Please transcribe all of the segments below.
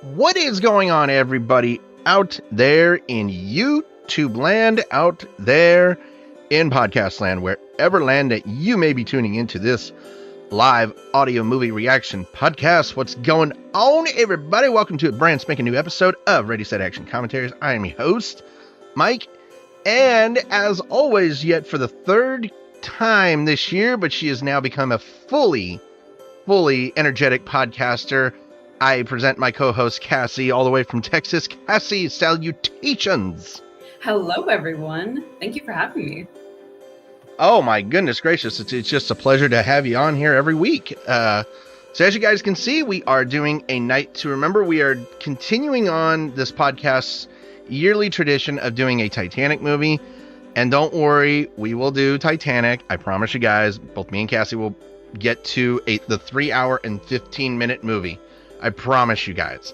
What is going on, everybody out there in YouTube land, out there in podcast land, wherever land that you may be tuning into this live audio movie reaction podcast? What's going on, everybody? Welcome to a brand spanking new episode of Ready, Set, Action Commentaries. I am your host, Mike, and as always, yet for the third time this year, but she has now become a fully energetic podcaster, I present my co-host Cassie, all the way from Texas. Cassie, salutations. Hello, everyone. Thank you for having me. Oh my goodness gracious, it's just a pleasure to have you on here every week. So as you guys can see, we are doing a night to remember. We are continuing on this podcast's yearly tradition of doing a Titanic movie. And don't worry, we will do Titanic. I promise you guys, both me and Cassie will get to the 3 hour and 15-minute movie. I promise you guys.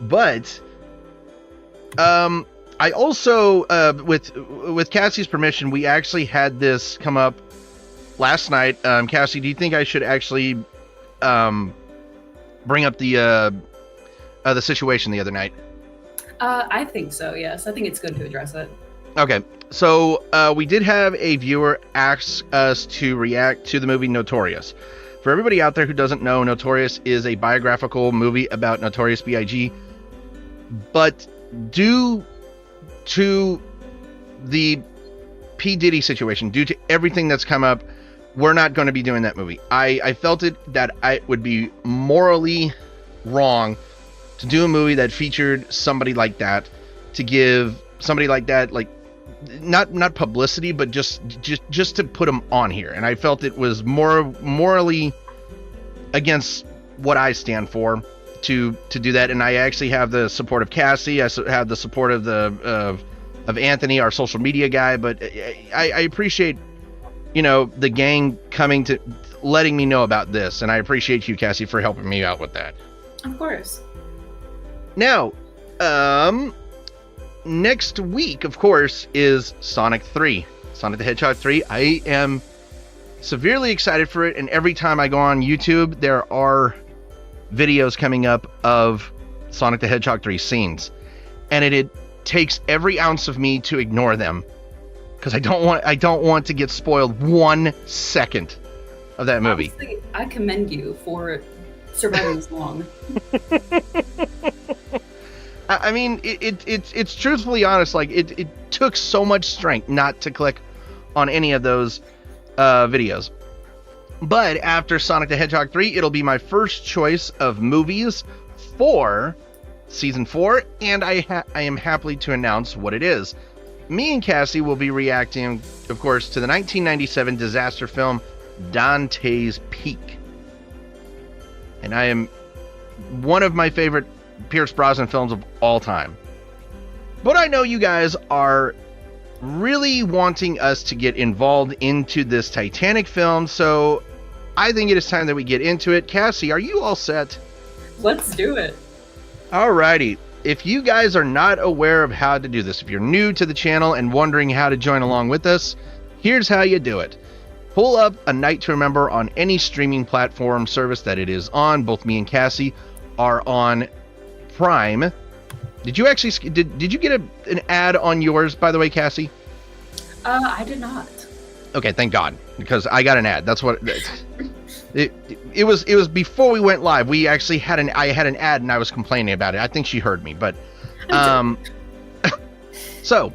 But I also with Cassie's permission, we actually had this come up last night. Cassie, do you think I should actually bring up the situation the other night? I think so, yes. I think it's good to address it. Okay, so we did have a viewer ask us to react to the movie Notorious. For everybody out there who doesn't know, Notorious is a biographical movie about Notorious B.I.G. But due to the P. Diddy situation, due to everything that's come up, we're not going to be doing that movie. I felt that it would be morally wrong to do a movie that featured somebody like that, to give somebody like that, like, not publicity, but just to put them on here. And I felt it was morally against what I stand for to do that. And I actually have the support of Cassie. I have the support of of Anthony, our social media guy. But I appreciate, the gang coming to letting me know about this, and I appreciate you, Cassie, for helping me out with that. Of course. Now, next week, of course, is Sonic 3. Sonic the Hedgehog 3. I am severely excited for it, and every time I go on YouTube, there are videos coming up of Sonic the Hedgehog 3 scenes. And it takes every ounce of me to ignore them, because I don't want to get spoiled 1 second of that movie. Honestly, I commend you for surviving this long. I mean, it's truthfully honest. Like, it took so much strength not to click on any of those videos. But after Sonic the Hedgehog 3, it'll be my first choice of movies for season 4, and I am happy to announce what it is. Me and Cassie will be reacting, of course, to the 1997 disaster film Dante's Peak. And I am one of my favorite Pierce Brosnan films of all time. But I know you guys are really wanting us to get involved into this Titanic film, so I think it is time that we get into it. Cassie, are you all set? Let's do it. Alrighty. If you guys are not aware of how to do this, if you're new to the channel and wondering how to join along with us, here's how you do it. Pull up A Night to Remember on any streaming platform service that it is on. Both me and Cassie are on Prime. Did you actually did you get an ad on yours, by the way, Cassie? I did not. Okay, thank God, because I got an ad. That's what it was before we went live. We actually had I had an ad and I was complaining about it. I think she heard me, but so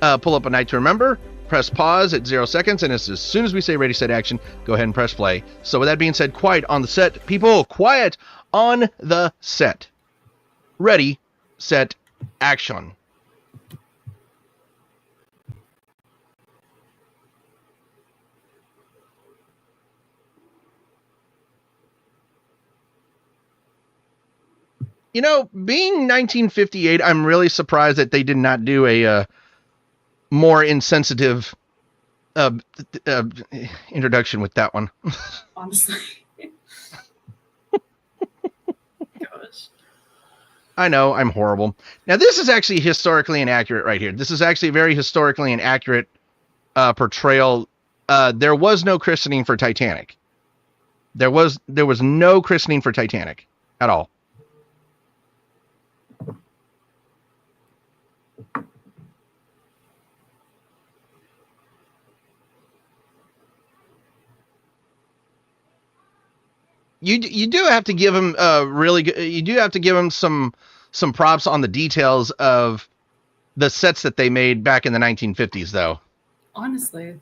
pull up A Night to Remember, press pause at 0 seconds, and as soon as we say ready, set, action, go ahead and press play. So with that being said, quiet on the set, people, quiet on the set. Ready, set, action. Being 1958, I'm really surprised that they did not do a more insensitive introduction with that one. Honestly. Gosh. I know, I'm horrible. Now, this is actually historically inaccurate right here. This is actually a very historically inaccurate portrayal. There was no christening for Titanic. There was no christening for Titanic at all. you do have to give him really good. You do have to give him some props on the details of the sets that they made back in the 1950s, though. Honestly.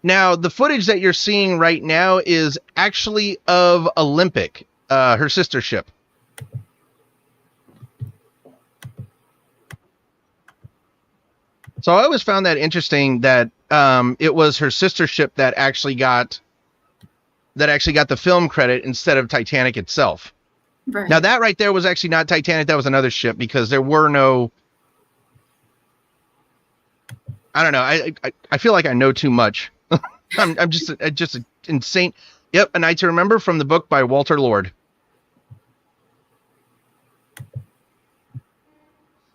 Now, the footage that you're seeing right now is actually of Olympic, her sister ship. So I always found that interesting that it was her sister ship that actually got the film credit instead of Titanic itself. Right. Now that right there was actually not Titanic, that was another ship, because there were no, I don't know, I feel like I know too much. I'm just insane. Yep, A Night to Remember from the book by Walter Lord.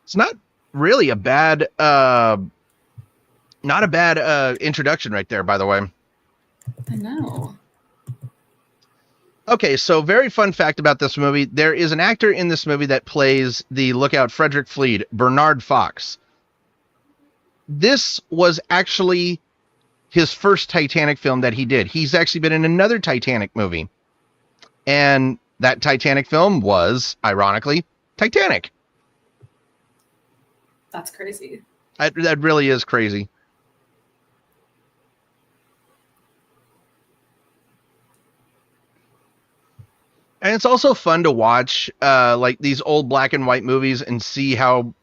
It's not really a bad introduction right there, by the way. I know. Okay, so very fun fact about this movie. There is an actor in this movie that plays the lookout Frederick Fleet, Bernard Fox. This was actually his first Titanic film that he did. He's actually been in another Titanic movie. And that Titanic film was, ironically, Titanic. That's crazy. That really is crazy. And it's also fun to watch like these old black and white movies and see how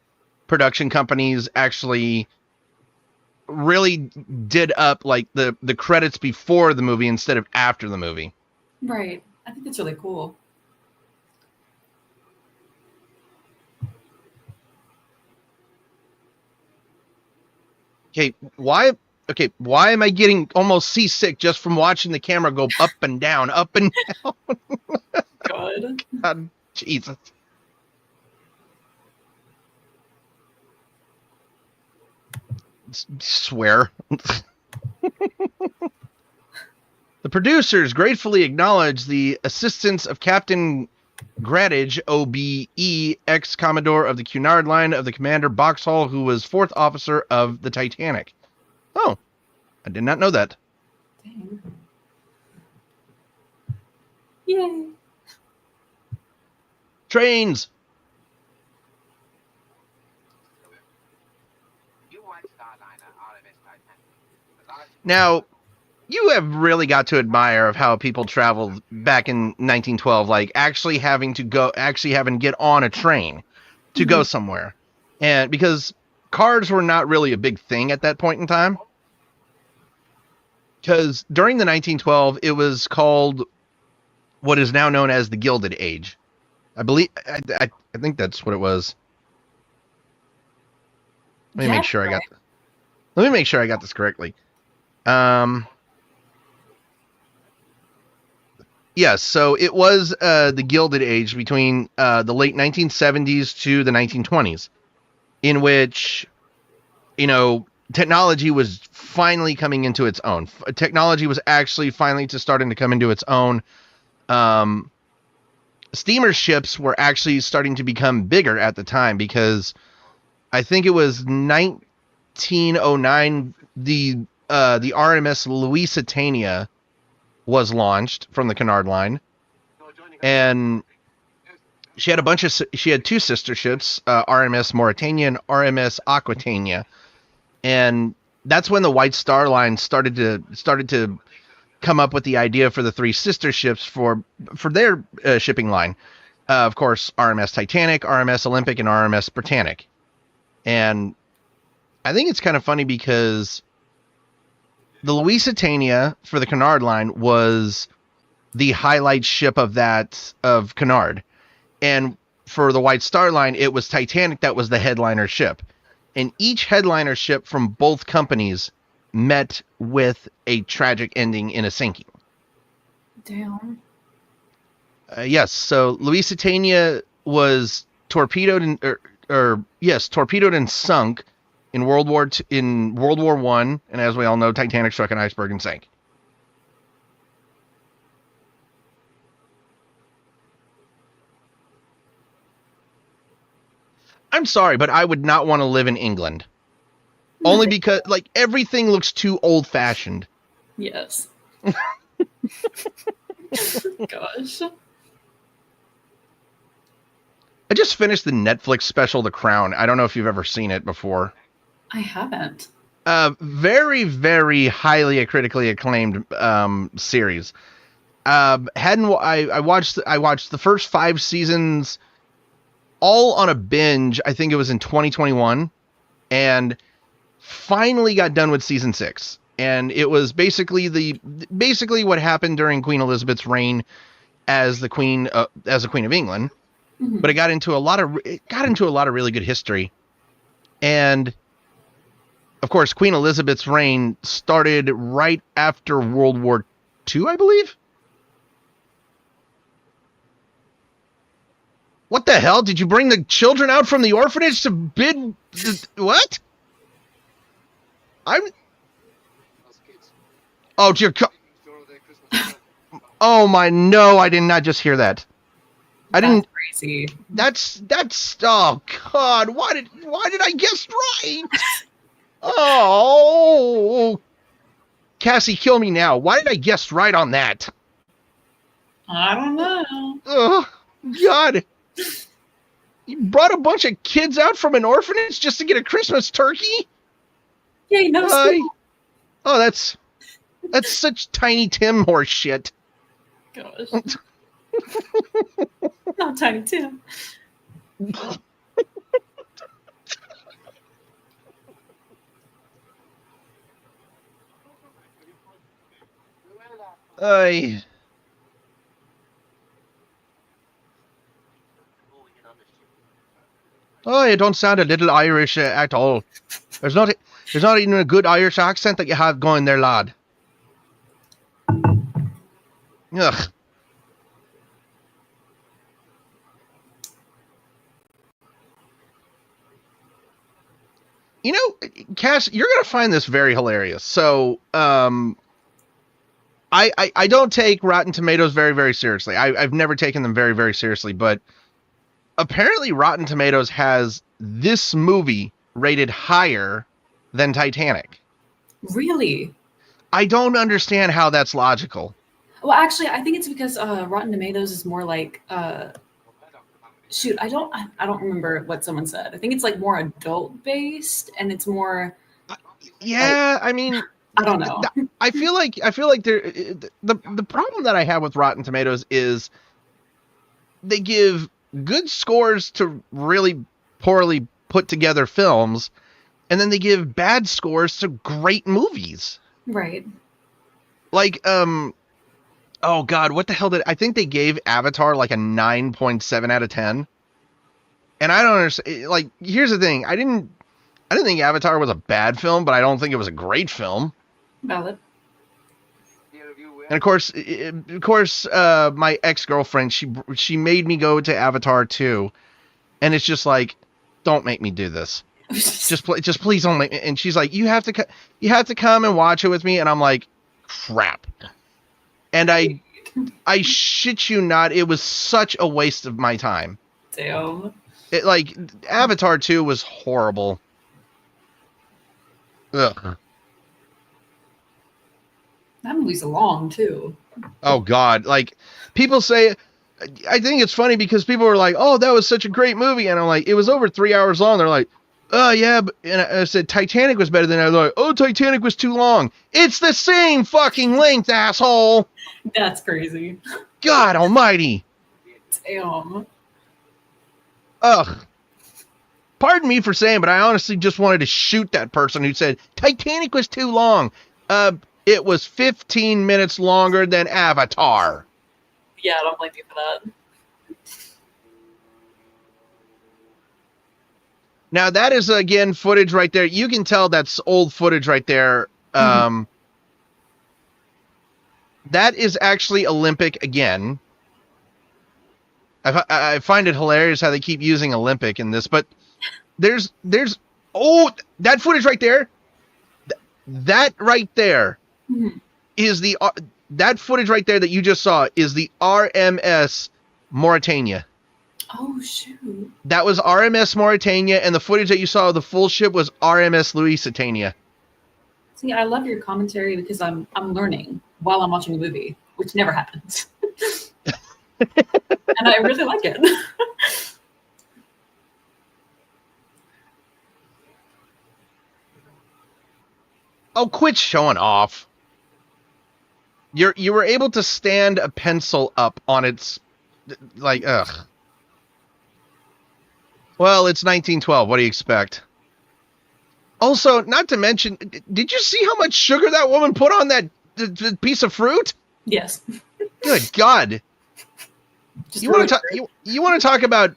production companies actually really did up like the credits before the movie instead of after the movie. Right. I think that's really cool. Okay, why am I getting almost seasick just from watching the camera go up and down, up and down? God. God, Jesus. Swear. The producers gratefully acknowledge the assistance of Captain Grattidge, OBE, ex-Commodore of the Cunard line of the Commander Boxhall, who was fourth officer of the Titanic. Oh, I did not know that. Dang. Yay. Trains. Now, you have really got to admire of how people traveled back in 1912, like actually having to get on a train to go somewhere. And because cars were not really a big thing at that point in time. Because during the 1912, it was called what is now known as the Gilded Age. I believe, I think that's what it was. Let me make sure I got this correctly. Yes, so it was the Gilded Age between the late 1970s to the 1920s, in which, you know, technology was finally coming into its own. Technology was actually finally starting to come into its own. Steamer ships were actually starting to become bigger at the time, because I think it was 1909 the RMS Lusitania was launched from the Cunard line, and she had two sister ships, RMS Mauritania and RMS Aquitania, and that's when the White Star Line started to come up with the idea for the three sister ships for their shipping line. Of course, RMS Titanic, RMS Olympic, and RMS Britannic. And I think it's kind of funny because the Lusitania for the Cunard line was the highlight ship of Cunard. And for the White Star Line, it was Titanic that was the headliner ship. And each headliner ship from both companies met with a tragic ending in a sinking. Damn. Yes, so Lusitania was torpedoed and sunk in World War I, and as we all know, Titanic struck an iceberg and sank. I'm sorry, but I would not want to live in England. Only because, like, everything looks too old-fashioned. Yes. Gosh. I just finished the Netflix special, The Crown. I don't know if you've ever seen it before. I haven't. Very, very highly critically acclaimed series. I watched the first 5 seasons all on a binge. I think it was in 2021, and finally got done with season 6. And it was basically what happened during Queen Elizabeth's reign as the Queen of England. Mm-hmm. But it got into a lot of really good history. And of course, Queen Elizabeth's reign started right after World War II, I believe. What the hell? Did you bring the children out from the orphanage to bid? What? Oh, dear. Oh my, no, I did not just hear that. That's crazy. That's, oh God, why did I guess right? Oh, Cassie, kill me now. Why did I guess right on that? I don't know. Oh, God. You brought a bunch of kids out from an orphanage just to get a Christmas turkey? Yeah, you know. Oh, that's such Tiny Tim horse shit. Gosh. Not Tiny Tim. Oh, you don't sound a little Irish at all. There's not even a good Irish accent that you have going there, lad. Ugh. You know, Cass, you're gonna find this very hilarious. So, I don't take Rotten Tomatoes very, very seriously. I've never taken them very, very seriously, but apparently Rotten Tomatoes has this movie rated higher than Titanic. Really? I don't understand how that's logical. Well, actually, I think it's because Rotten Tomatoes is more like shoot, I don't remember what someone said. I think it's like more adult based, and it's more. Yeah, like, I mean, I don't know. I feel like the problem that I have with Rotten Tomatoes is they give good scores to really poorly put together films, and then they give bad scores to great movies. Right. Like, oh God, what the hell I think they gave Avatar like a 9.7 out of 10. And I don't understand, like, here's the thing. I didn't think Avatar was a bad film, but I don't think it was a great film. Valid. And of course, my ex-girlfriend, she made me go to Avatar 2, and it's just like, don't make me do this. just please don't make me. And she's like, you have to come and watch it with me. And I'm like, crap. And I shit you not, it was such a waste of my time. Damn. It, like, Avatar 2 was horrible. Ugh. That movie's long too. Oh God, like, people say, I think it's funny because people are like, oh, that was such a great movie. And I'm like, it was over 3 hours long. They're like, oh yeah, and I said Titanic was better than I was like, oh, Titanic was too long. It's the same fucking length, asshole. That's crazy. God almighty. Damn. Ugh. Pardon me for saying, but I honestly just wanted to shoot that person who said Titanic was too long. It was 15 minutes longer than Avatar. Yeah, I don't blame you for that. Now, that is, again, footage right there. You can tell that's old footage right there. That is actually Olympic again. I find it hilarious how they keep using Olympic in this, but there's that footage right there. That right there is that footage right there that you just saw is the RMS Mauritania. Oh, shoot. That was RMS Mauritania, and the footage that you saw of the full ship was RMS Lusitania. See, I love your commentary because I'm learning while I'm watching a movie, which never happens. And I really like it. Oh, quit showing off. You were able to stand a pencil up on its, like, ugh. Well, it's 1912. What do you expect? Also, not to mention, did you see how much sugar that woman put on that piece of fruit? Yes. Good God. You want to talk about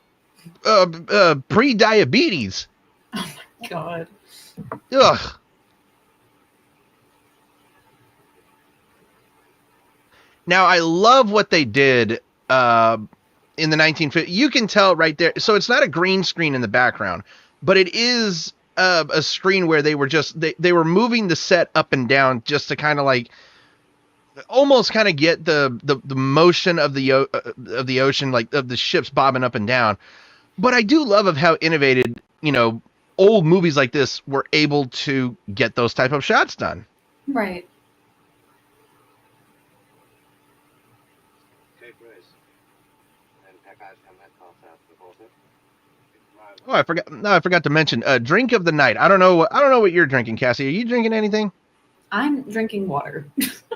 pre-diabetes? Oh my God. Ugh. Now, I love what they did in the 1950s. You can tell right there. So it's not a green screen in the background, but it is a screen where they were just they were moving the set up and down just to kind of like almost kind of get the motion of the ocean, like of the ships bobbing up and down. But I do love of how innovative, old movies like this were able to get those type of shots done. Right. Oh, I forgot. No, I forgot to mention. Drink of the night. I don't know what you're drinking, Cassie. Are you drinking anything? I'm drinking water.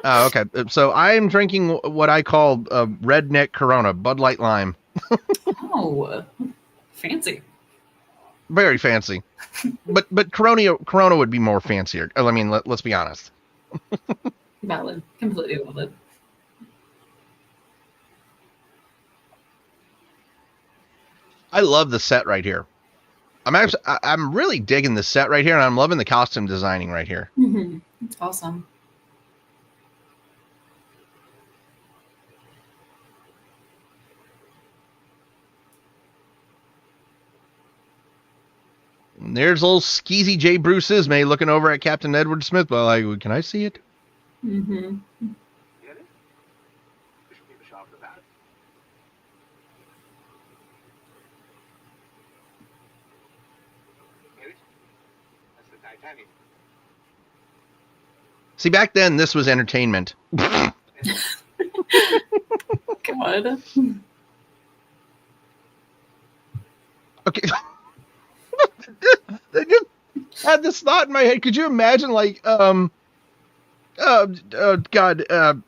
Oh, okay. So I am drinking what I call redneck Corona, Bud Light Lime. Oh, fancy. Very fancy. But Corona would be more fancier. I mean, let's be honest. Valid. Completely valid. I love the set right here. I'm really digging the set right here, and I'm loving the costume designing right here. Mm-hmm. It's awesome. And there's old skeezy J. Bruce Ismay looking over at Captain Edward Smith. Well, like, can I see it? Mm-hmm. See, back then, this was entertainment. God. Okay. I just had this thought in my head. Could you imagine, like, God, oh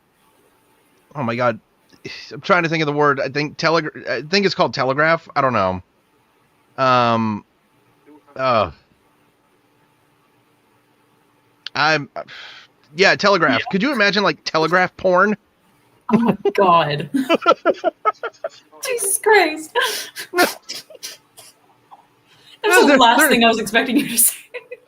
my God. I'm trying to think of the word. I think it's called telegraph. I don't know. Telegraph. Yeah. Could you imagine like telegraph porn? Oh my God. Jesus Christ. That's the last thing I was expecting you to say.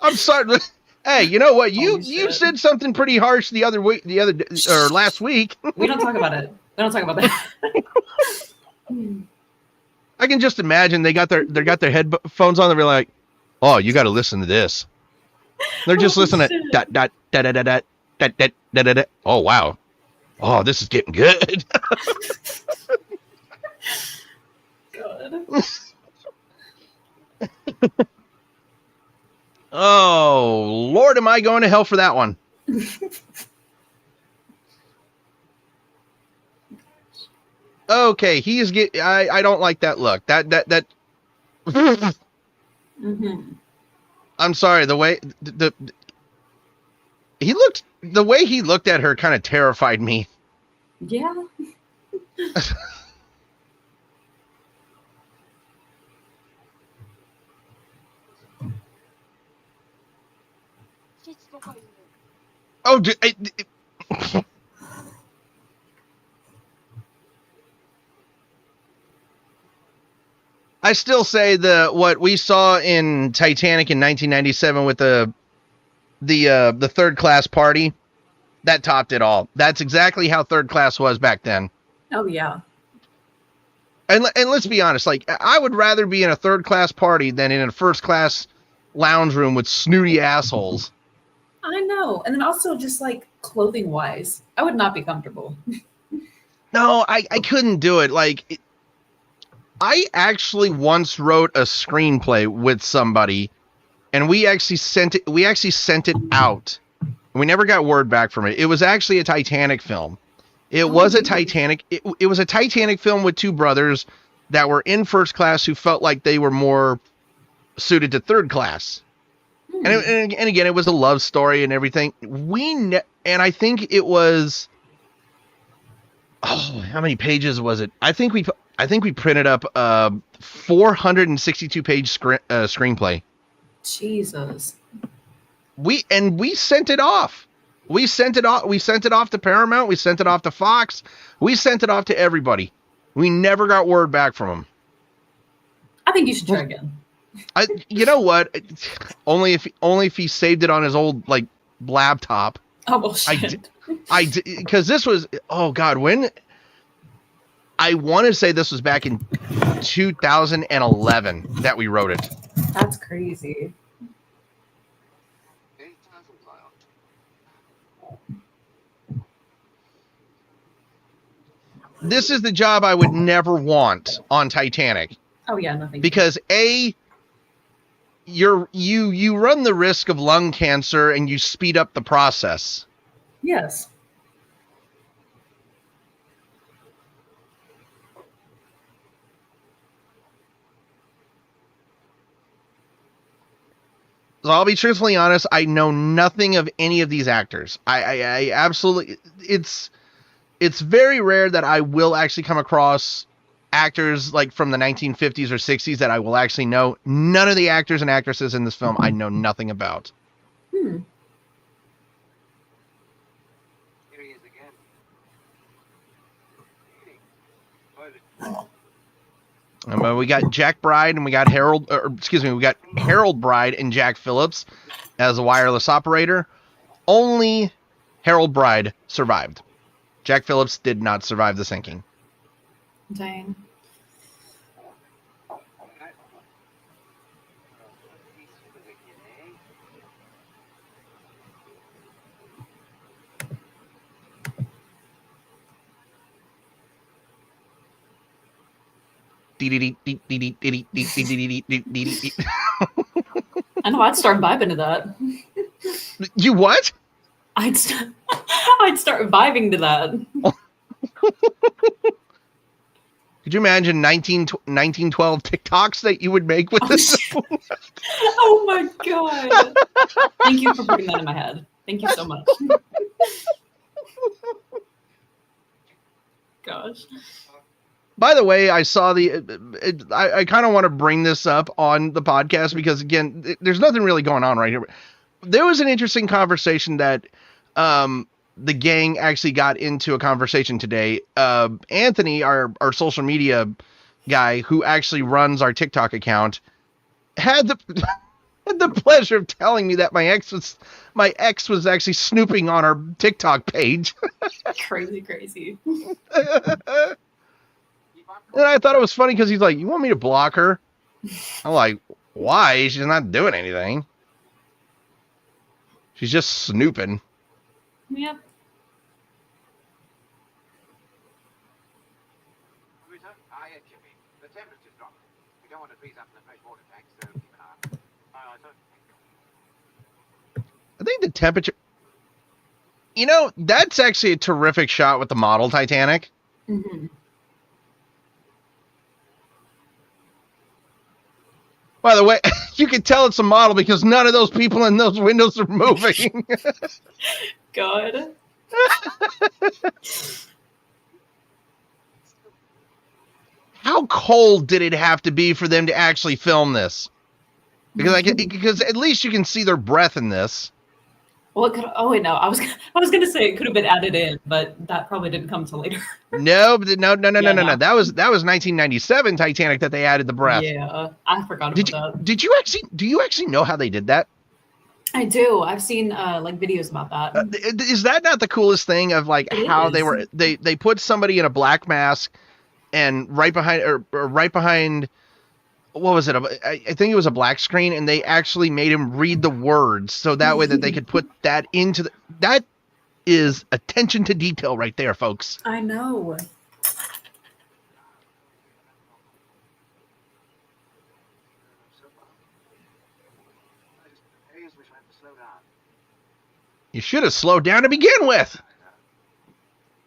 I'm sorry. Hey, you know what? You said something pretty harsh last week. We don't talk about it. We don't talk about that. I can just imagine they got their headphones on. They're like, "Oh, you got to listen to this." They're just listening to dot dot da da da da da da da da. Oh wow! Oh, this is getting good. God. Oh Lord, am I going to hell for that one? Okay, I don't like that look. That. Mm-hmm. I'm sorry. The way he looked at her kind of terrified me. Yeah. Oh, I still say what we saw in Titanic in 1997 with the third class party, that topped it all. That's exactly how third class was back then. Oh yeah. And let's be honest, like I would rather be in a third class party than in a first class lounge room with snooty assholes. I know. And then also just like clothing wise, I would not be comfortable. No, I couldn't do it. Like I actually once wrote a screenplay with somebody, and we actually sent it out. We never got word back from it. It was actually a Titanic film. It was a Titanic. It was a Titanic film with two brothers that were in first class who felt like they were more suited to third class. And again, it was a love story and everything. And I think it was, how many pages was it? I think we printed up a 462-page screenplay. Jesus. We sent it off. We sent it off to Paramount. We sent it off to Fox. We sent it off to everybody. We never got word back from them. I think you should try again. You know what? Only if he saved it on his old like laptop. Oh well, shit. I did, because this was, oh God, when I want to say this was back in 2011 that we wrote it. That's crazy. This is the job I would never want on Titanic. Oh yeah, nothing. Because you run the risk of lung cancer and you speed up the process. Yes. So I'll be truthfully honest, I know nothing of any of these actors. I absolutely, it's very rare that I will actually come across actors like from the 1950s or 60s that I will actually know. None of the actors and actresses in this film I know nothing about. Here he is again. We got Jack Bride and we got Harold Bride and Jack Phillips as a wireless operator. Only Harold Bride survived. Jack Phillips did not survive the sinking. Dang. I know, I'd start vibing to that. You what? I'd start vibing to that. Could you imagine 1912 TikToks that you would make with this? Oh my God. Thank you for putting that in my head. Thank you so much. Gosh. By the way, I saw I kind of want to bring this up on the podcast because, again, there's nothing really going on right here. There was an interesting conversation that the gang actually got into a conversation today. Anthony, our social media guy who actually runs our TikTok account, had the pleasure of telling me that my ex was actually snooping on our TikTok page. Crazy. And I thought it was funny because he's like, "You want me to block her?" I'm like, "Why? She's not doing anything. She's just snooping." Yep. The temperature's dropping. We don't want to freeze up in the fresh water tank, so keep an eye on it. I think the temperature. You know, that's actually a terrific shot with the model Titanic. Mm-hmm. By the way, you can tell it's a model because none of those people in those windows are moving. God. How cold did it have to be for them to actually film this? Because at least you can see their breath in this. Well, oh wait, no. I was gonna say it could have been added in, but that probably didn't come till later. No. That was 1997 Titanic that they added the breath. Yeah, I forgot about that. Do you actually know how they did that? I do. I've seen like videos about that. Is that not the coolest thing of like It how is. they put somebody in a black mask and right behind what was it? I think it was a black screen, and they actually made him read the words so that way that they could put that into that is attention to detail right there, folks. I know. You should have slowed down to begin with.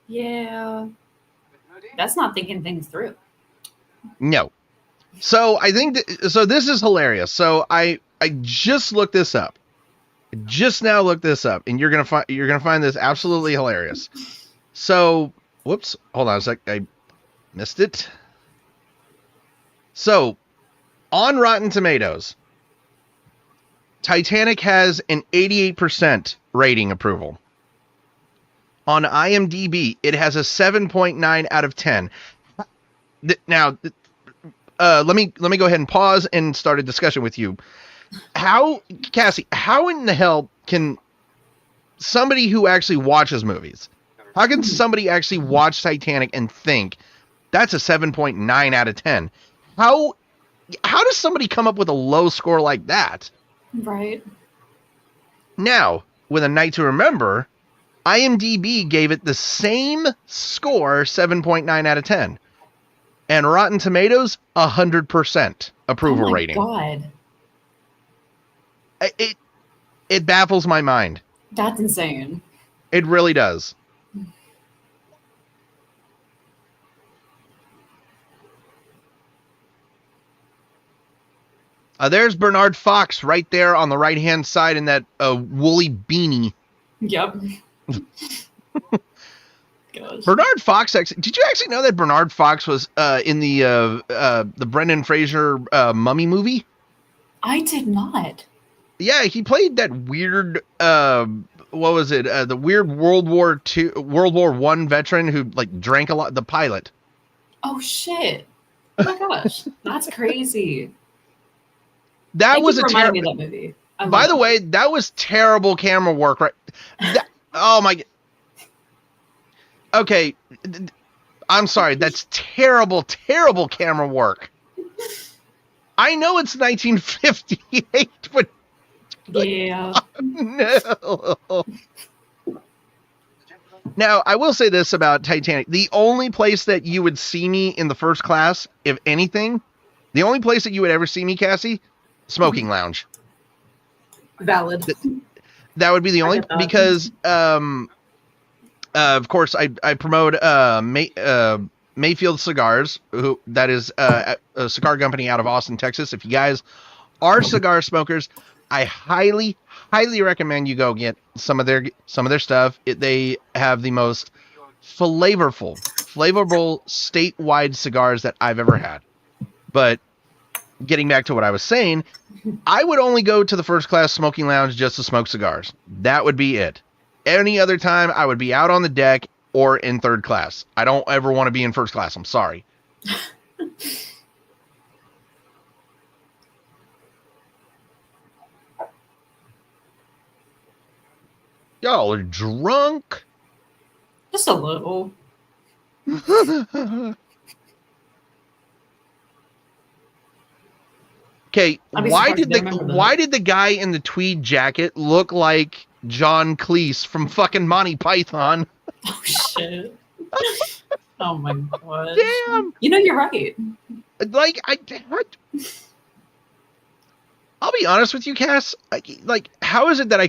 Yeah. That's not thinking things through. No. So I think so this is hilarious. So I just looked this up. Just now looked this up, and you're gonna find this absolutely hilarious. So, whoops, hold on a sec. I missed it. So, on Rotten Tomatoes, Titanic has an 88% rating approval. On IMDb, it has a 7.9 out of 10. Now, let me go ahead and pause and start a discussion with you. Cassie, how in the hell can somebody who actually watches movies, how can somebody actually watch Titanic and think that's a 7.9 out of 10? How does somebody come up with a low score like that? Right. Now, with A Night to Remember, IMDb gave it the same score, 7.9 out of 10. And Rotten Tomatoes, 100% approval rating. Oh my God. It baffles my mind. That's insane. It really does. There's Bernard Fox right there on the right-hand side in that woolly beanie. Yep. Gosh. Bernard Fox, did you actually know that Bernard Fox was in the Brendan Fraser Mummy movie? I did not. Yeah, he played that weird, what was it? The weird World War I veteran who like drank a lot. The pilot. Oh shit! Oh my gosh, that's crazy. That was a terrible that movie. By the way, that was terrible camera work, right? Oh my. Okay, I'm sorry. That's terrible, terrible camera work. I know it's 1958, but. Yeah. No. Now, I will say this about Titanic. The only place that you would see me in the first class, if anything, the only place that you would ever see me, Cassie, smoking lounge. Valid. That would be the only, because, of course, I promote Mayfield Cigars, that is a cigar company out of Austin, Texas. If you guys are cigar smokers, I highly, highly recommend you go get some of their stuff. They have the most flavorful statewide cigars that I've ever had. But getting back to what I was saying, I would only go to the first class smoking lounge just to smoke cigars. That would be it. Any other time, I would be out on the deck or in third class. I don't ever want to be in first class. I'm sorry. Y'all are drunk. Just a little. Okay, why did the guy in the tweed jacket look like John Cleese from fucking Monty Python? Oh shit. Oh my god. Damn. You know, you're right. Like, I'll be honest with you, Cass. Like, how is it that I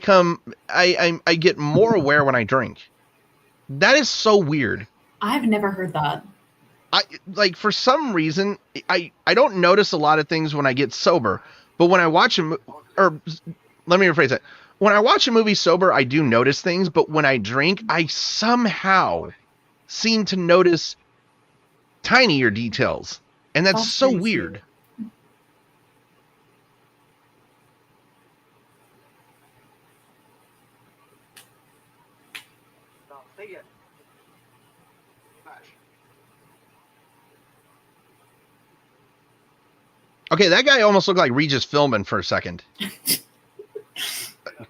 get more aware when I drink? That is so weird. I've never heard that. For some reason, I don't notice a lot of things when I get sober, but when I watch let me rephrase that. When I watch a movie sober, I do notice things, but when I drink, I somehow seem to notice tinier details, and that's so crazy. weird. See ya. Smash. Okay, that guy almost looked like Regis Philbin for a second.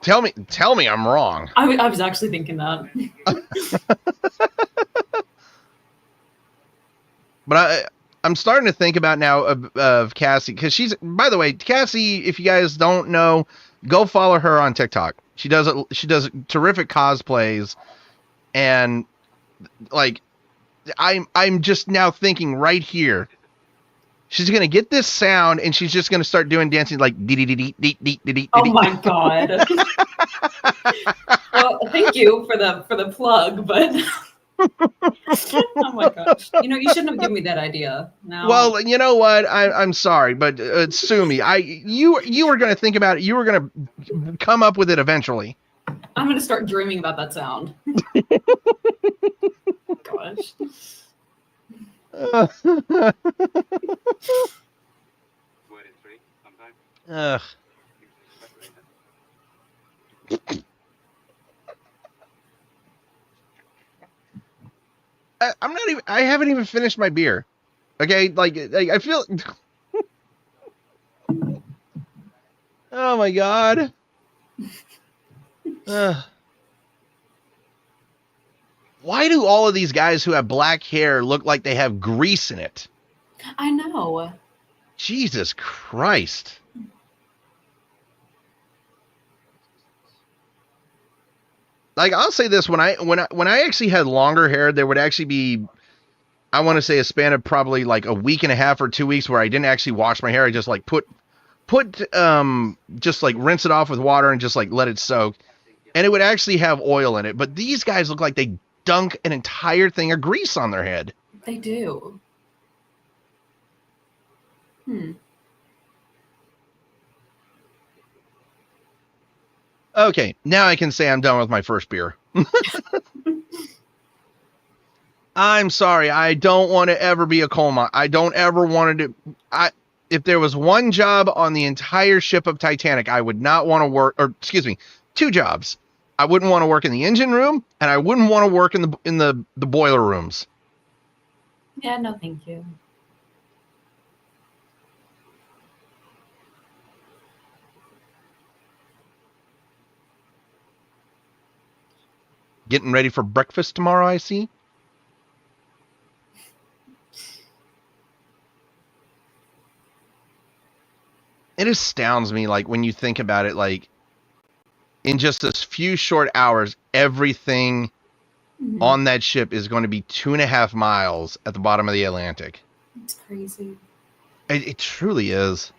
Tell me I'm wrong. I was actually thinking that. But I'm starting to think about now of Cassie, because she's, by the way, Cassie, if you guys don't know, go follow her on TikTok. She does terrific cosplays, and like I'm just now thinking right here, she's gonna get this sound and she's just gonna start doing dancing like dee dee dee dee dee dee dee. Oh my god. Well, thank you for the plug, but oh my gosh, you shouldn't have given me that idea. Now, Well, you know what? I'm sorry, but sue me. You were going to think about it. You were going to come up with it eventually. I'm gonna start dreaming about that sound. Gosh. Word in three, sometimes. Ugh. I'm not even. I haven't even finished my beer. Okay, like I feel. Oh my god. Why do all of these guys who have black hair look like they have grease in it? I know. Jesus Christ. Like, I'll say this, when I actually had longer hair, there would actually be, I want to say, a span of probably like a week and a half or 2 weeks where I didn't actually wash my hair. I just like just like rinse it off with water and just like let it soak. And it would actually have oil in it. But these guys look like they dunk an entire thing of grease on their head. They do. Okay, now I can say I'm done with my first beer. I'm sorry. I don't want to ever be a coal mine. I don't ever want to do. If there was one job on the entire ship of Titanic, I would not want to work. Or excuse me, two jobs. I wouldn't want to work in the engine room, and I wouldn't want to work in the boiler rooms. Yeah, no, thank you. Getting ready for breakfast tomorrow, I see. It astounds me, like, when you think about it, like, in just a few short hours, everything on that ship is going to be 2.5 miles at the bottom of the Atlantic. It's crazy. It truly is.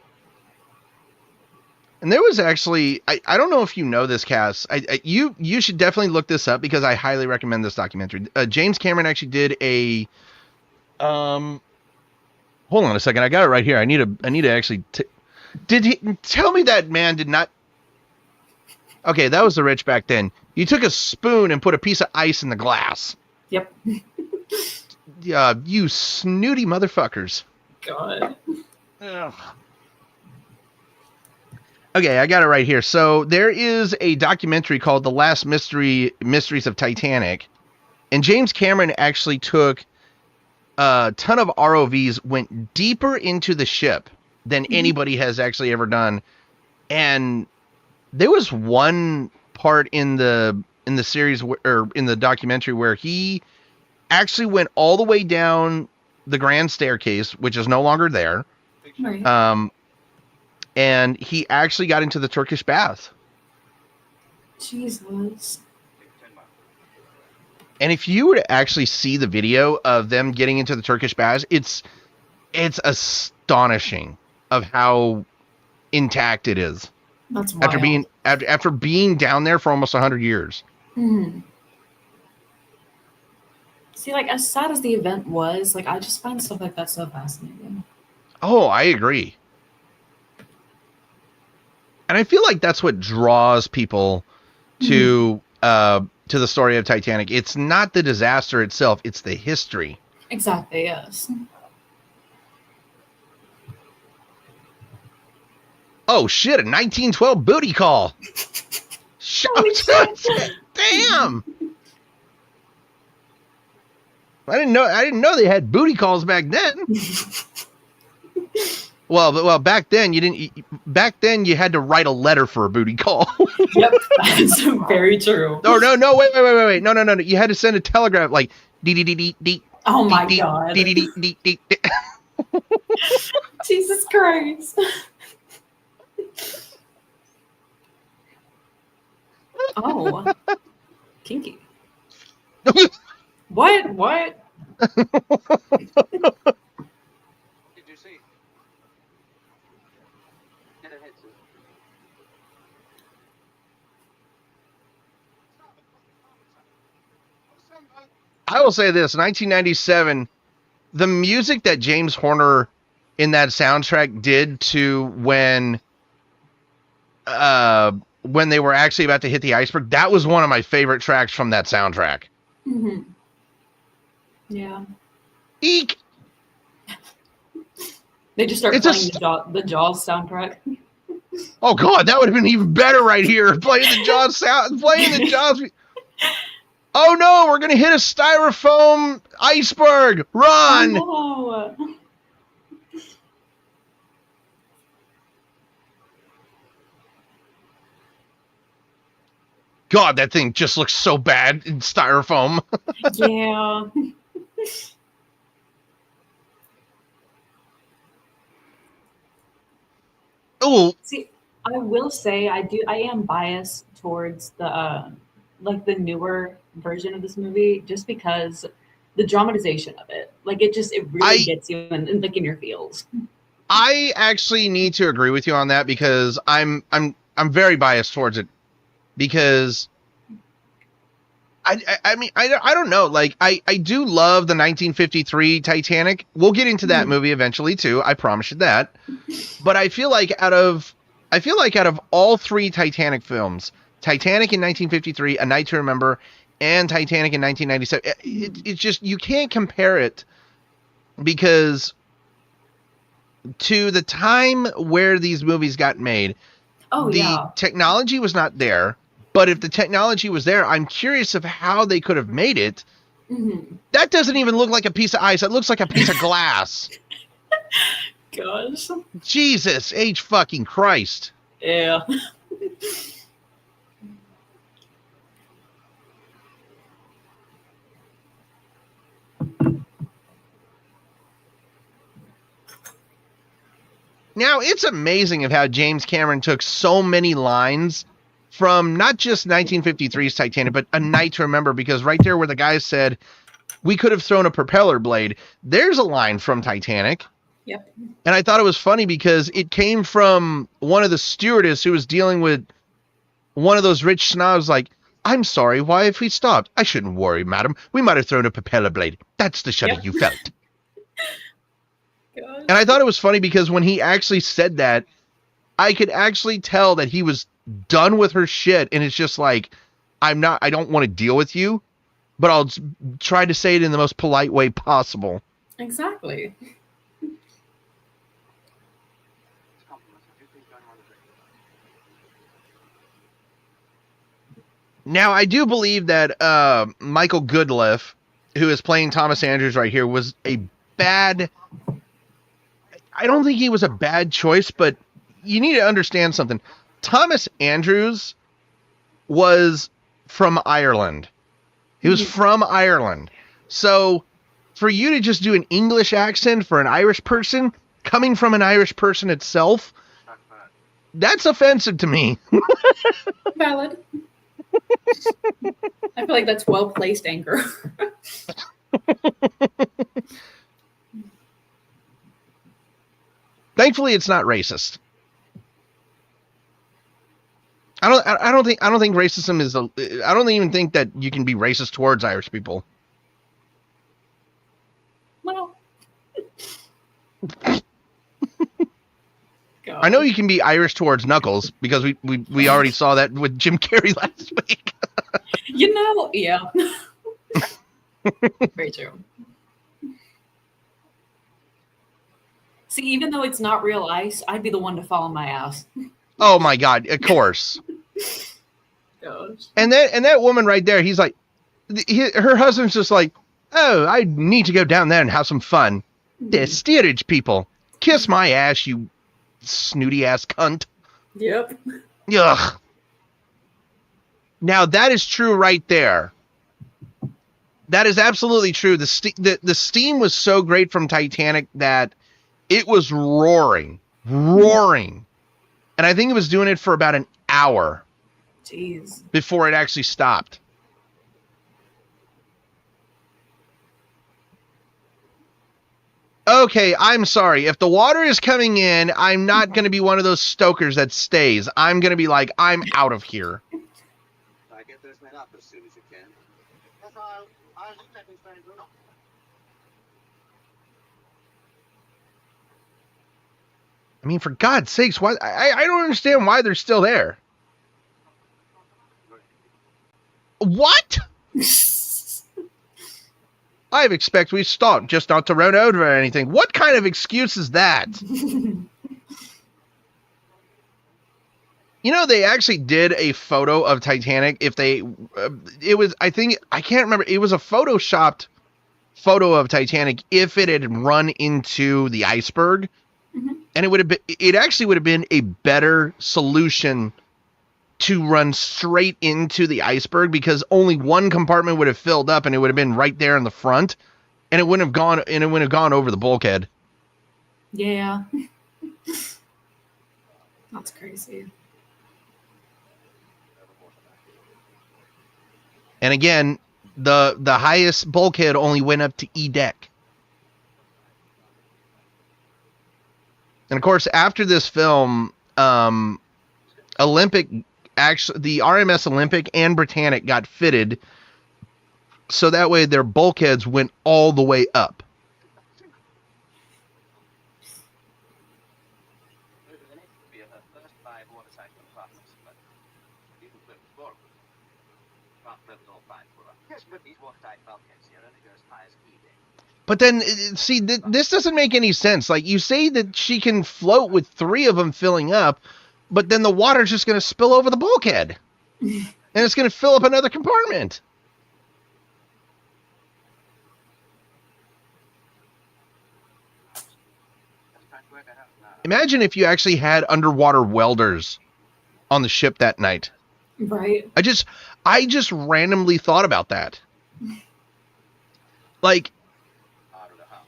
And there was actually, I don't know if you know this, Cass. You should definitely look this up because I highly recommend this documentary. James Cameron actually did a, hold on a second, I got it right here. I need to actually, did he tell me that man did not? Okay, that was the rich back then. You took a spoon and put a piece of ice in the glass. Yep. You snooty motherfuckers. God. Ugh. Okay, I got it right here. So there is a documentary called The Last Mysteries of Titanic. And James Cameron actually took a ton of ROVs, went deeper into the ship than anybody has actually ever done. And there was one part in the series or in the documentary where he actually went all the way down the grand staircase, which is no longer there. Right. And he actually got into the Turkish bath. Jesus. And if you were to actually see the video of them getting into the Turkish baths, it's astonishing of how intact it is. That's wild. After being down there for almost 100 years. See, like, as sad as the event was, like, I just find stuff like that so fascinating. Oh, I agree. And I feel like that's what draws people to the story of Titanic. It's not the disaster itself, it's the history. Exactly, yes. Oh shit, a 1912 booty call. Damn. I didn't know they had booty calls back then. Well, back then you didn't. Back then you had to write a letter for a booty call. Yep, that's very true. No, wait. No. You had to send a telegram like dee. Oh my god. Dee. Jesus Christ. Oh, kinky. What? Did you see? I will say this, 1997, the music that James Horner in that soundtrack did to when they were actually about to hit the iceberg, that was one of my favorite tracks from that soundtrack. Mm-hmm. Yeah. Eek! They just start playing the Jaws soundtrack. Oh god, that would have been even better right here. Playing the Jaws sound, playing the Jaws. Oh no, we're gonna hit a styrofoam iceberg. Run! Oh, no. God, that thing just looks so bad in styrofoam. Yeah. Oh, See, I will say I am biased towards the like the newer version of this movie just because the dramatization of it. Like it really gets you in like in your feels. I actually need to agree with you on that because I'm very biased towards it because I mean I don't know, like I do love the 1953 Titanic. We'll get into that movie eventually too. I promise you that. But I feel like out of all three Titanic films, Titanic in 1953, A Night to Remember, and Titanic in 1997, it's just, you can't compare it because to the time where these movies got made, the technology was not there. But if the technology was there, I'm curious of how they could have made it. Mm-hmm. That doesn't even look like a piece of ice. It looks like a piece of glass. Gosh. Jesus H fucking Christ. Yeah. Now, it's amazing of how James Cameron took so many lines from not just 1953's Titanic, but A Night to Remember, because right there where the guy said, we could have thrown a propeller blade, there's a line from Titanic. Yep. And I thought it was funny because it came from one of the stewardess who was dealing with one of those rich snobs, like, I'm sorry, why have we stopped? I shouldn't worry, madam. We might have thrown a propeller blade. That's the shudder you felt. God. And I thought it was funny because when he actually said that, I could actually tell that he was done with her shit, and it's just like, I don't want to deal with you, but I'll try to say it in the most polite way possible. Exactly. Now, I do believe that Michael Goodliffe, who is playing Thomas Andrews right here, was a bad... I don't think he was a bad choice, but you need to understand something. Thomas Andrews was from Ireland. He was from Ireland. So for you to just do an English accent for an Irish person, coming from an Irish person itself, that's offensive to me. Valid. I feel like that's well-placed anger. Thankfully, it's not racist. I don't think racism is I don't even think that you can be racist towards Irish people. Well, I know you can be Irish towards Knuckles because we already saw that with Jim Carrey last week. Yeah. Very true. See, even though it's not real ice, I'd be the one to fall on my ass. Oh my God, of course. Gosh. And that woman right there, he's like, her husband's just like, oh, I need to go down there and have some fun. The steerage people, kiss my ass, you snooty ass cunt. Yep. Ugh. Now that is true right there. That is absolutely true. The steam was so great from Titanic that it was roaring. And I think it was doing it for about an hour. Jeez. Before it actually stopped. Okay, I'm sorry. If the water is coming in, I'm not going to be one of those stokers that stays. I'm going to be like, I'm out of here. Get this man up as soon as you can. Yes, I mean, for God's sakes, why? I don't understand why they're still there. What? I expect we stopped just not to run over or anything. What kind of excuse is that? You know, they actually did a photo of Titanic. It was, I think, I can't remember. It was a photoshopped photo of Titanic if it had run into the iceberg. Mm-hmm. And it actually would have been a better solution to run straight into the iceberg, because only one compartment would have filled up and it would have been right there in the front, and it wouldn't have gone over the bulkhead. Yeah. That's crazy. And again, the highest bulkhead only went up to E deck. And of course, after this film, the RMS Olympic and Britannic got fitted, so that way their bulkheads went all the way up. But then, see, this doesn't make any sense. Like, you say that she can float with 3 of them filling up, but then the water's just going to spill over the bulkhead. And it's going to fill up another compartment. Imagine if you actually had underwater welders on the ship that night. Right. I just randomly thought about that. Like,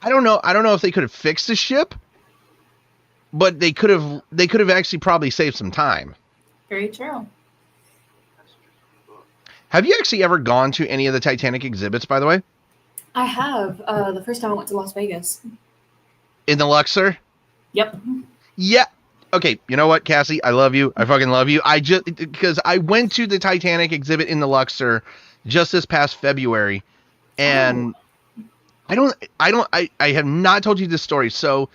I don't know if they could have fixed the ship, but they could have actually probably saved some time. Very true. Have you actually ever gone to any of the Titanic exhibits, by the way? I have. The first time I went to Las Vegas. In the Luxor? Yep. Yeah. Okay, you know what, Cassie? I love you. I fucking love you. Because I went to the Titanic exhibit in the Luxor just this past February, and I have not told you this story. So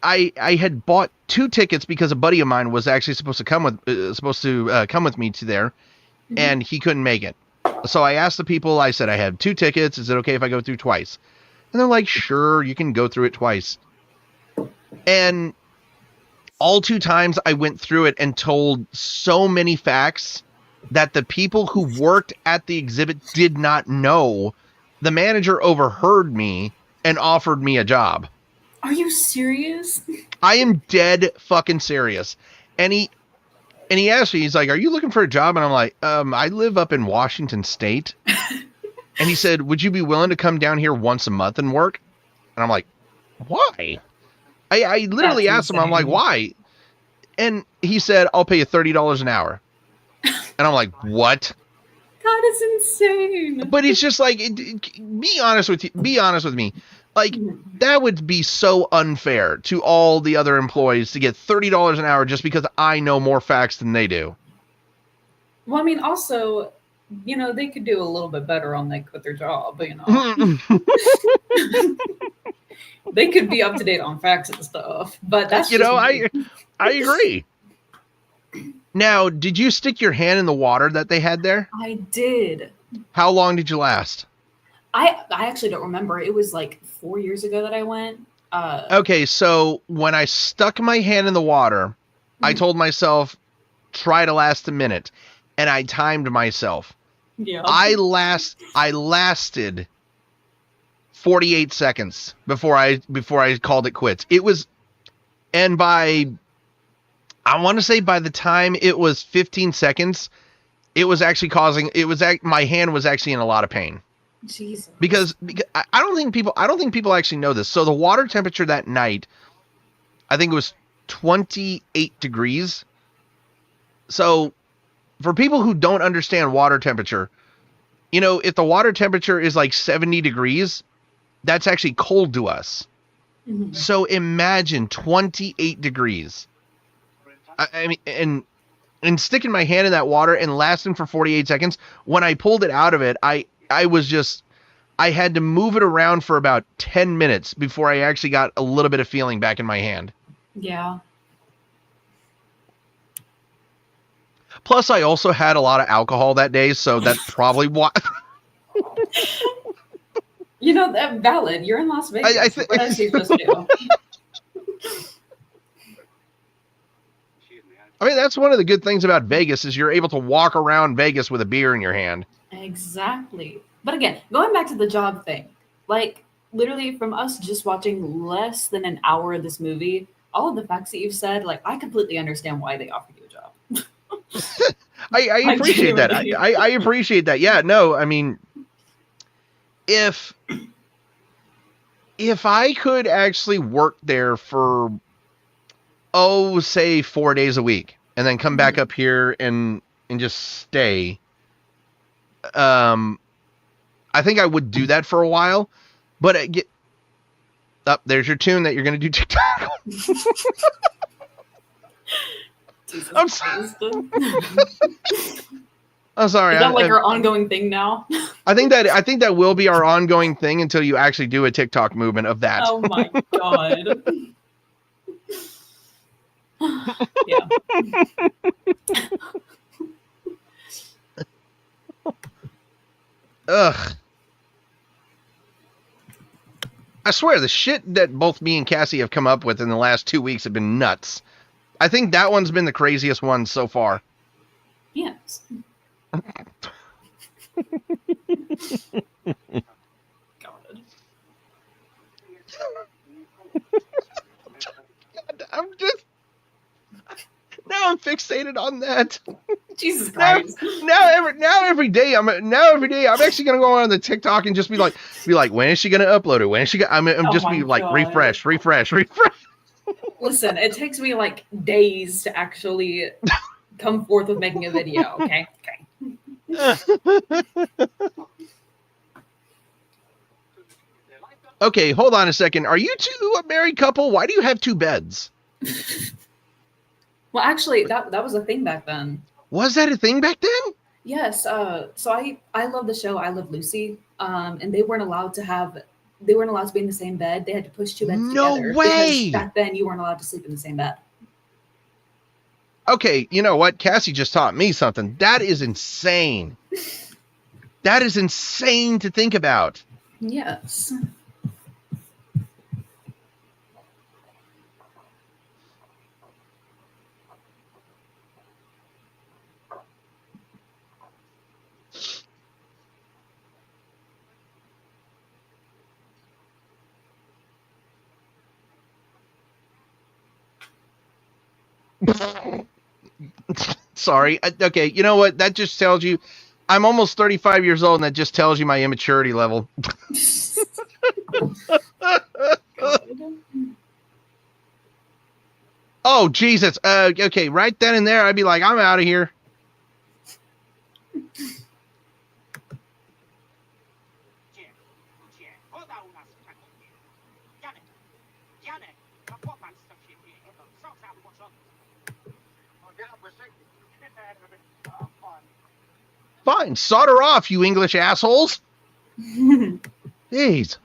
I had bought 2 tickets because a buddy of mine was actually supposed to come with me to there, mm-hmm. and he couldn't make it. So I asked the people. I said I had 2 tickets. Is it okay if I go through twice? And they're like, sure, you can go through it twice. And all 2 times I went through it and told so many facts that the people who worked at the exhibit did not know. The manager overheard me and offered me a job. Are you serious? I am dead fucking serious. And he asked me, he's like, are you looking for a job? And I'm like, I live up in Washington State. And he said, would you be willing to come down here once a month and work? And I'm like, why? I literally asked him, I'm like, why? And he said, I'll pay you $30 an hour. And I'm like, what? That is insane. But it's just like, be honest with me. Like, that would be so unfair to all the other employees to get $30 an hour just because I know more facts than they do. Well, I mean, also, you know, they could do a little bit better on with their job, you know. They could be up to date on facts and stuff, but that's I agree. Now, did you stick your hand in the water that they had there? I did. How long did you last? I actually don't remember. It was like 4 years ago that I went. Okay, so when I stuck my hand in the water, mm-hmm. I told myself, try to last a minute, and I timed myself. Yeah. I lasted 48 seconds before I called it quits. It was, and I want to say by the time it was 15 seconds, it was actually my hand was actually in a lot of pain. Jesus. Because I don't think people actually know this. So the water temperature that night, I think it was 28 degrees. So for people who don't understand water temperature, you know, if the water temperature is like 70 degrees, that's actually cold to us. Mm-hmm. So imagine 28 degrees. I mean, and sticking my hand in that water and lasting for 48 seconds, when I pulled it out of it, I had to move it around for about 10 minutes before I actually got a little bit of feeling back in my hand. Yeah. Plus, I also had a lot of alcohol that day, so that's probably why. You know, that valid. You're in Las Vegas. What else are you supposed to do? I mean, that's one of the good things about Vegas is you're able to walk around Vegas with a beer in your hand. Exactly. But again, going back to the job thing, like literally from us just watching less than an hour of this movie, all of the facts that you've said, like I completely understand why they offered you a job. I appreciate that. I appreciate that. Yeah, no, I mean, if I could actually work there for, say 4 days a week and then come back up here and just stay, I think I would do that for a while, but there's your tune that you're going to do TikTok. I'm sorry. I'm sorry. Is that like our ongoing thing now? I think that will be our ongoing thing until you actually do a TikTok movement of that. Oh my God. Yeah. Ugh. I swear the shit that both me and Cassie have come up with in the last 2 weeks have been nuts. I think that one's been the craziest one so far. Yes. God. I'm fixated on that. Jesus Christ. Now every day I'm actually gonna go on the TikTok and just be like, when is she gonna upload it? When is she gonna? I'm just be like, God. refresh. Listen, it takes me like days to actually come forth with making a video. Okay. Okay, hold on a second. Are you two a married couple? Why do you have two beds? Well, actually, that was a thing back then. Was that a thing back then? Yes. So I love the show I Love Lucy. And they weren't allowed to be in the same bed. They had to push two beds together. No way. Because back then you weren't allowed to sleep in the same bed. Okay, you know what? Cassie just taught me something. That is insane. That is insane to think about. Yes. Sorry. Okay, you know what? That just tells you I'm almost 35 years old, and that just tells you my immaturity level. Oh, Jesus. Okay, right then and there, I'd be like, I'm out of here. Fine, solder off, you English assholes. Jeez.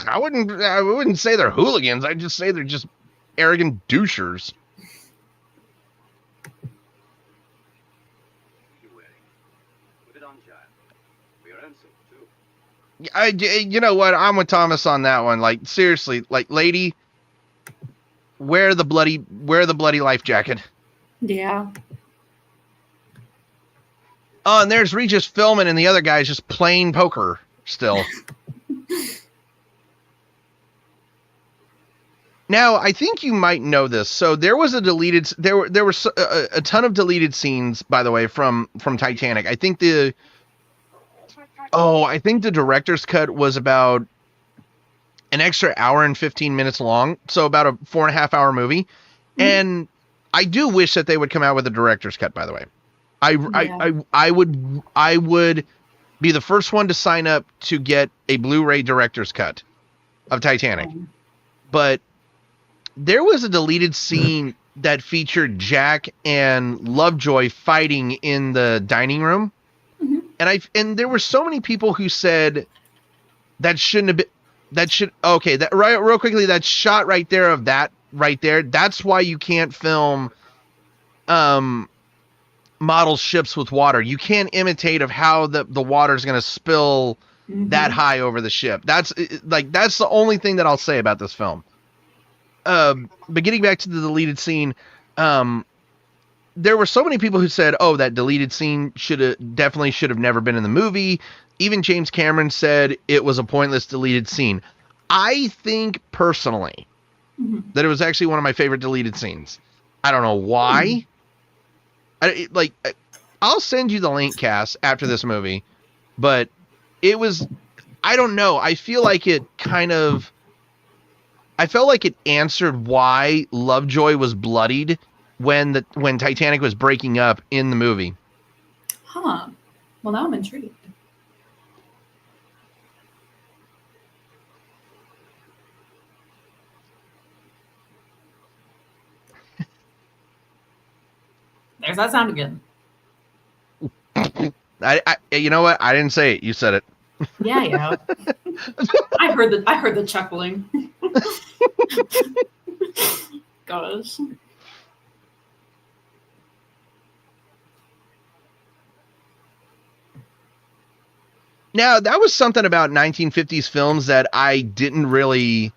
I wouldn't say they're hooligans. I'd just say they're just arrogant douchers. You know what? I'm with Thomas on that one. Like, seriously, like, lady, wear the bloody life jacket. Yeah. Oh, and there's Regis filming, and the other guy's just playing poker still. Now, I think you might know this. So there was a deleted. There were a ton of deleted scenes, by the way, from Titanic. I think the director's cut was about an extra hour and 15 minutes long, so about a 4.5 hour movie. Mm-hmm. And I do wish that they would come out with a director's cut, by the way. I would be the first one to sign up to get a Blu-ray director's cut of Titanic. But there was a deleted scene that featured Jack and Lovejoy fighting in the dining room. And there were so many people who said that shouldn't have been, real quickly, that shot right there of that right there, that's why you can't film model ships with water. You can't imitate of how the water is going to spill that high over the ship. That's the only thing that I'll say about this film. But getting back to the deleted scene, there were so many people who said, "Oh, that deleted scene should have never been in the movie." Even James Cameron said it was a pointless deleted scene. I think personally that it was actually one of my favorite deleted scenes. I don't know why. I'll send you the link, Cass, after this movie, but it was, I don't know. I feel like it answered why Lovejoy was bloodied when Titanic was breaking up in the movie. Huh. Well, now I'm intrigued. There's that sound again. I you know what? I didn't say it. You said it. Yeah. I heard the chuckling. Gosh. Now, that was something about 1950s films that I didn't really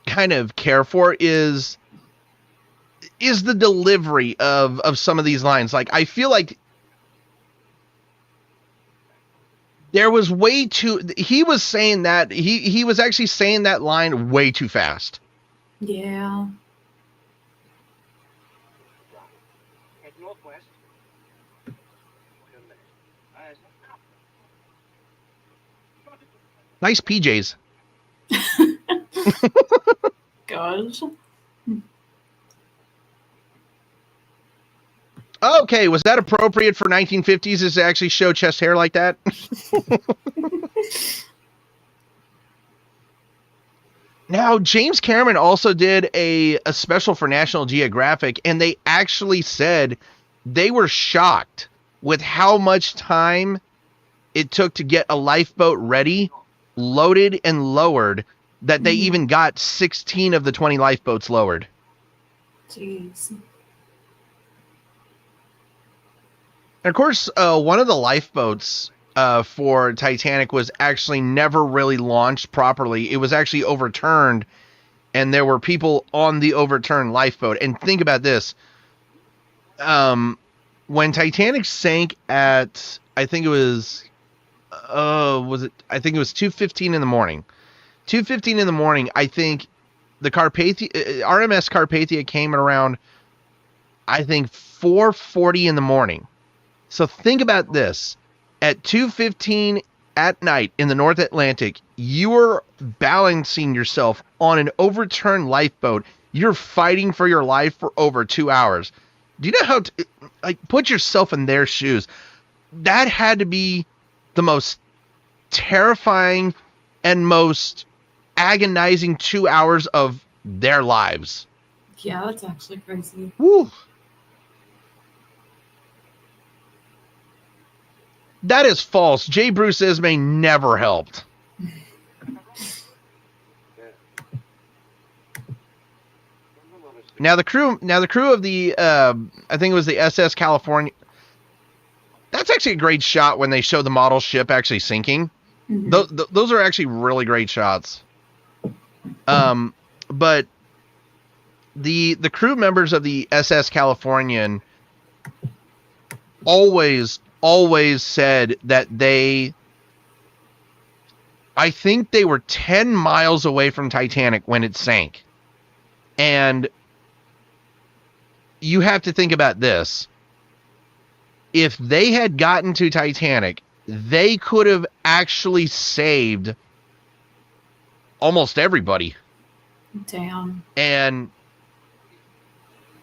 kind of care for is the delivery of some of these lines. Like, I feel like there was way too, he was saying that, he was actually saying that line way too fast. Yeah. Head northwest. Nice PJs. Gosh. Okay, was that appropriate for 1950s is to actually show chest hair like that? Now, James Cameron also did a special for National Geographic, and they actually said they were shocked with how much time it took to get a lifeboat ready, loaded, and lowered, that they even got 16 of the 20 lifeboats lowered. Jeez. And of course, one of the lifeboats for Titanic was actually never really launched properly. It was actually overturned, and there were people on the overturned lifeboat. And think about this. When Titanic sank at, I think it was 2:15 in the morning. 2:15 in the morning, I think the RMS Carpathia came at around, I think, 4:40 in the morning. So think about this. At 2:15 at night in the North Atlantic, you're balancing yourself on an overturned lifeboat. You're fighting for your life for over 2 hours. Do you know how put yourself in their shoes? That had to be the most terrifying and most agonizing 2 hours of their lives. Yeah, that's actually crazy. Woo. That is false. J. Bruce Ismay never helped. Now the crew of the I think it was the SS California. That's actually a great shot when they show the model ship actually sinking. Those are actually really great shots. But the crew members of the SS Californian always said that I think they were 10 miles away from Titanic when it sank. And you have to think about this. If they had gotten to Titanic, they could have actually saved almost everybody. Damn. And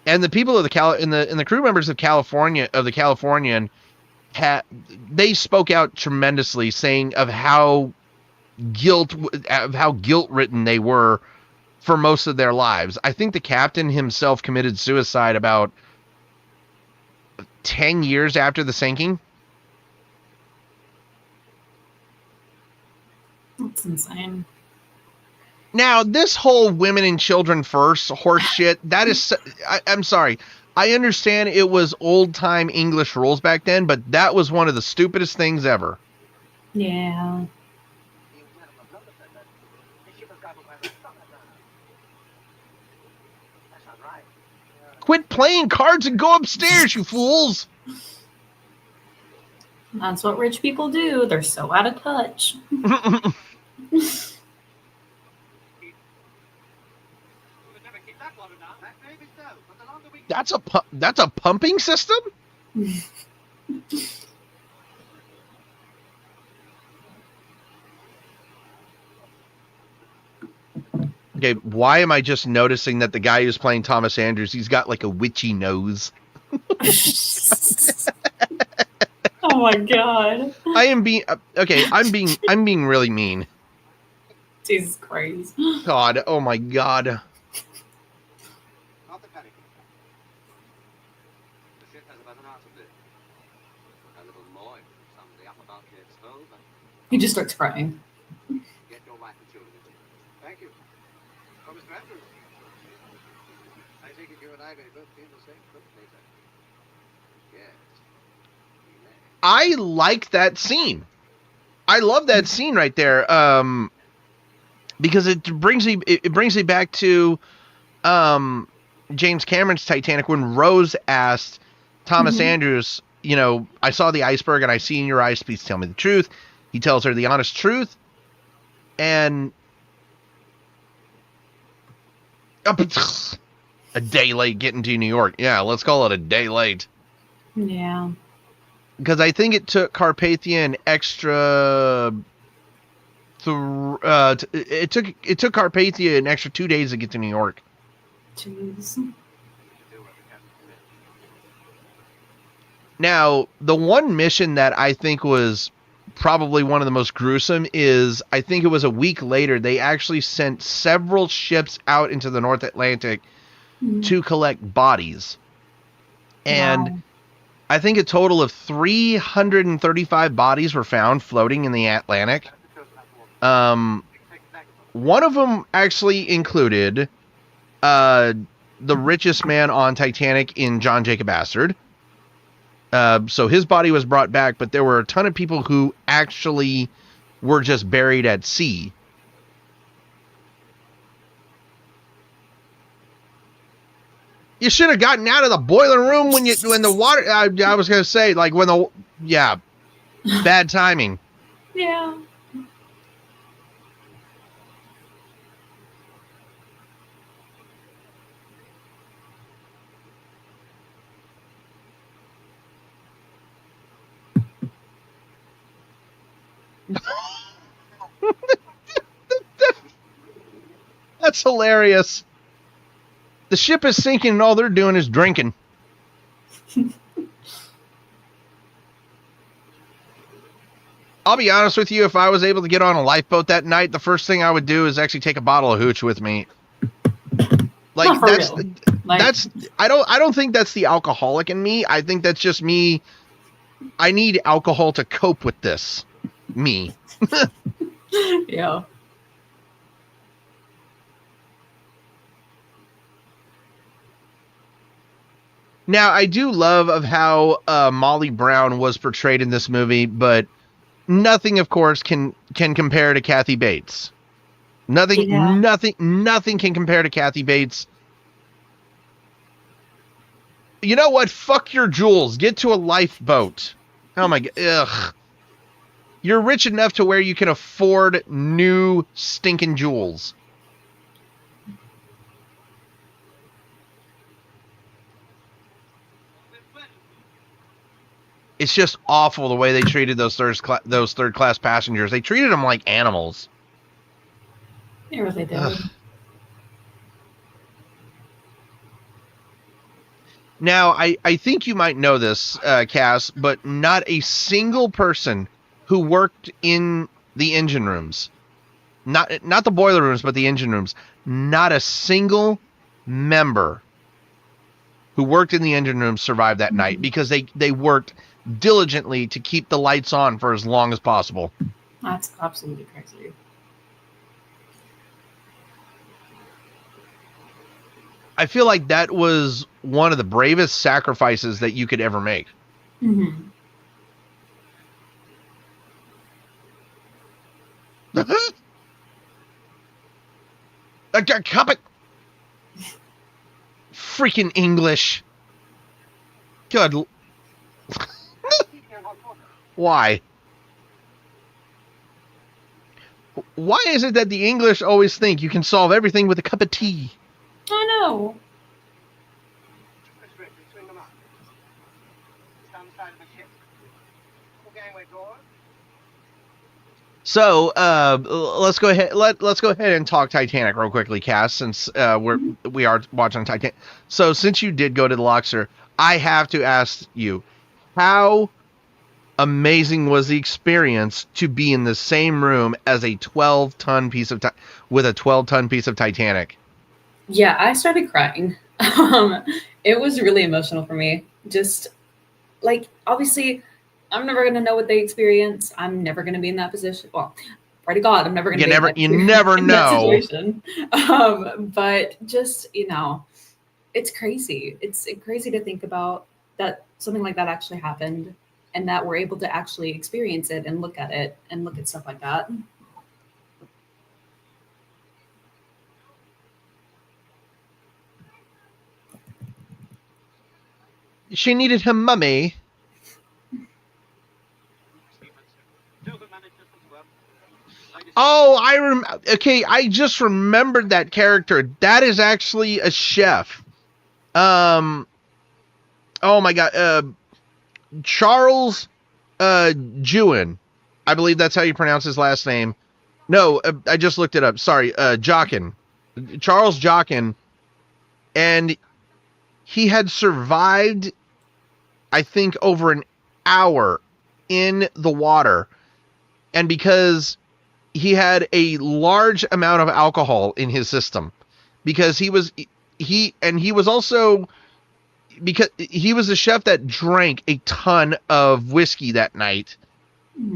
the people of the crew members of the Californian they spoke out tremendously, saying of how guilt-ridden they were for most of their lives. I think the captain himself committed suicide about 10 years after the sinking. That's insane. Now, this whole women and children first horse shit, that is, I'm sorry. I understand it was old time English rules back then, but that was one of the stupidest things ever. Yeah. Quit playing cards and go upstairs, you fools. That's what rich people do. They're so out of touch. That's a pumping system? Okay, why am I just noticing that the guy who's playing Thomas Andrews, he's got like a witchy nose? Oh my god. I'm being really mean. Jesus Christ. God, oh my god. Not the panic. The ship has about an hour to live. A little more if some of the upper bulk get exposed, but He just starts crying. get your wife and children. Thank you. Oh, Mr. Andrews. I take it you and I may both be in the same boat later. Yes. We may. I like that scene. I love that scene right there. Because it brings me back to James Cameron's Titanic when Rose asked Thomas Andrews, you know, I saw the iceberg and I see in your eyes, please tell me the truth. He tells her the honest truth. And a day late getting to New York. Yeah, let's call it a day late. Yeah. Because I think it took Carpathia an extra... it took Carpathia an extra 2 days to get to New York. Jeez. Now, the one mission that I think was probably one of the most gruesome is, I think it was a week later, they actually sent several ships out into the North Atlantic to collect bodies. And Wow. I think a total of 335 bodies were found floating in the Atlantic. One of them actually included the richest man on Titanic in John Jacob Astor. So his body was brought back, but there were a ton of people who actually were just buried at sea. You should have gotten out of the boiler room when the water. I was gonna say, like, bad timing. Yeah. That's hilarious. The ship is sinking and all they're doing is drinking. I'll be honest with you, if I was able to get on a lifeboat that night, the first thing I would do is actually take a bottle of hooch with me. Like, Not for real. Like, that's I don't think that's the alcoholic in me. I think that's just me. I need alcohol to cope with this. Me. yeah. Now, I do love of how Molly Brown was portrayed in this movie, but nothing, of course, can compare to Kathy Bates. Nothing can compare to Kathy Bates. You know what? Fuck your jewels. Get to a lifeboat. Oh my god. Ugh. You're rich enough to where you can afford new stinking jewels. It's just awful the way they treated those third class passengers. They treated them like animals. They really did. Ugh. Now, I think you might know this, Cass, but not a single person who worked in the engine rooms, not the boiler rooms, but the engine rooms. Not a single member who worked in the engine room survived that night because they worked diligently to keep the lights on for as long as possible. That's absolutely crazy. I feel like that was one of the bravest sacrifices that you could ever make. Mm-hmm. Freaking English. Good. Why? Why is it that the English always think you can solve everything with a cup of tea? I know. Swing them up. Stand side of the ship. Full gangway door. So let's go ahead. Let's go ahead and talk Titanic real quickly, Cass. Since we are watching Titanic. So since you did go to the lock, sir, I have to ask you, how amazing was the experience to be in the same room as a 12-ton piece of with a 12-ton piece of Titanic? Yeah, I started crying. It was really emotional for me. Just like, obviously, I'm never going to know what they experience. I'm never going to be in that position. Well, pray to God, I'm never going to be in that situation. But just, it's crazy. It's crazy to think about that something like that actually happened and that we're able to actually experience it and look at stuff like that. She needed her mummy. Oh, okay, I just remembered that character. That is actually a chef. Oh my God. Charles Jewin. I believe that's how you pronounce his last name. No, I just looked it up. Sorry, Jockin. Charles Jockin. And he had survived, I think, over an hour in the water. And because he had a large amount of alcohol in his system, because he was also, because he was a chef that drank a ton of whiskey that night.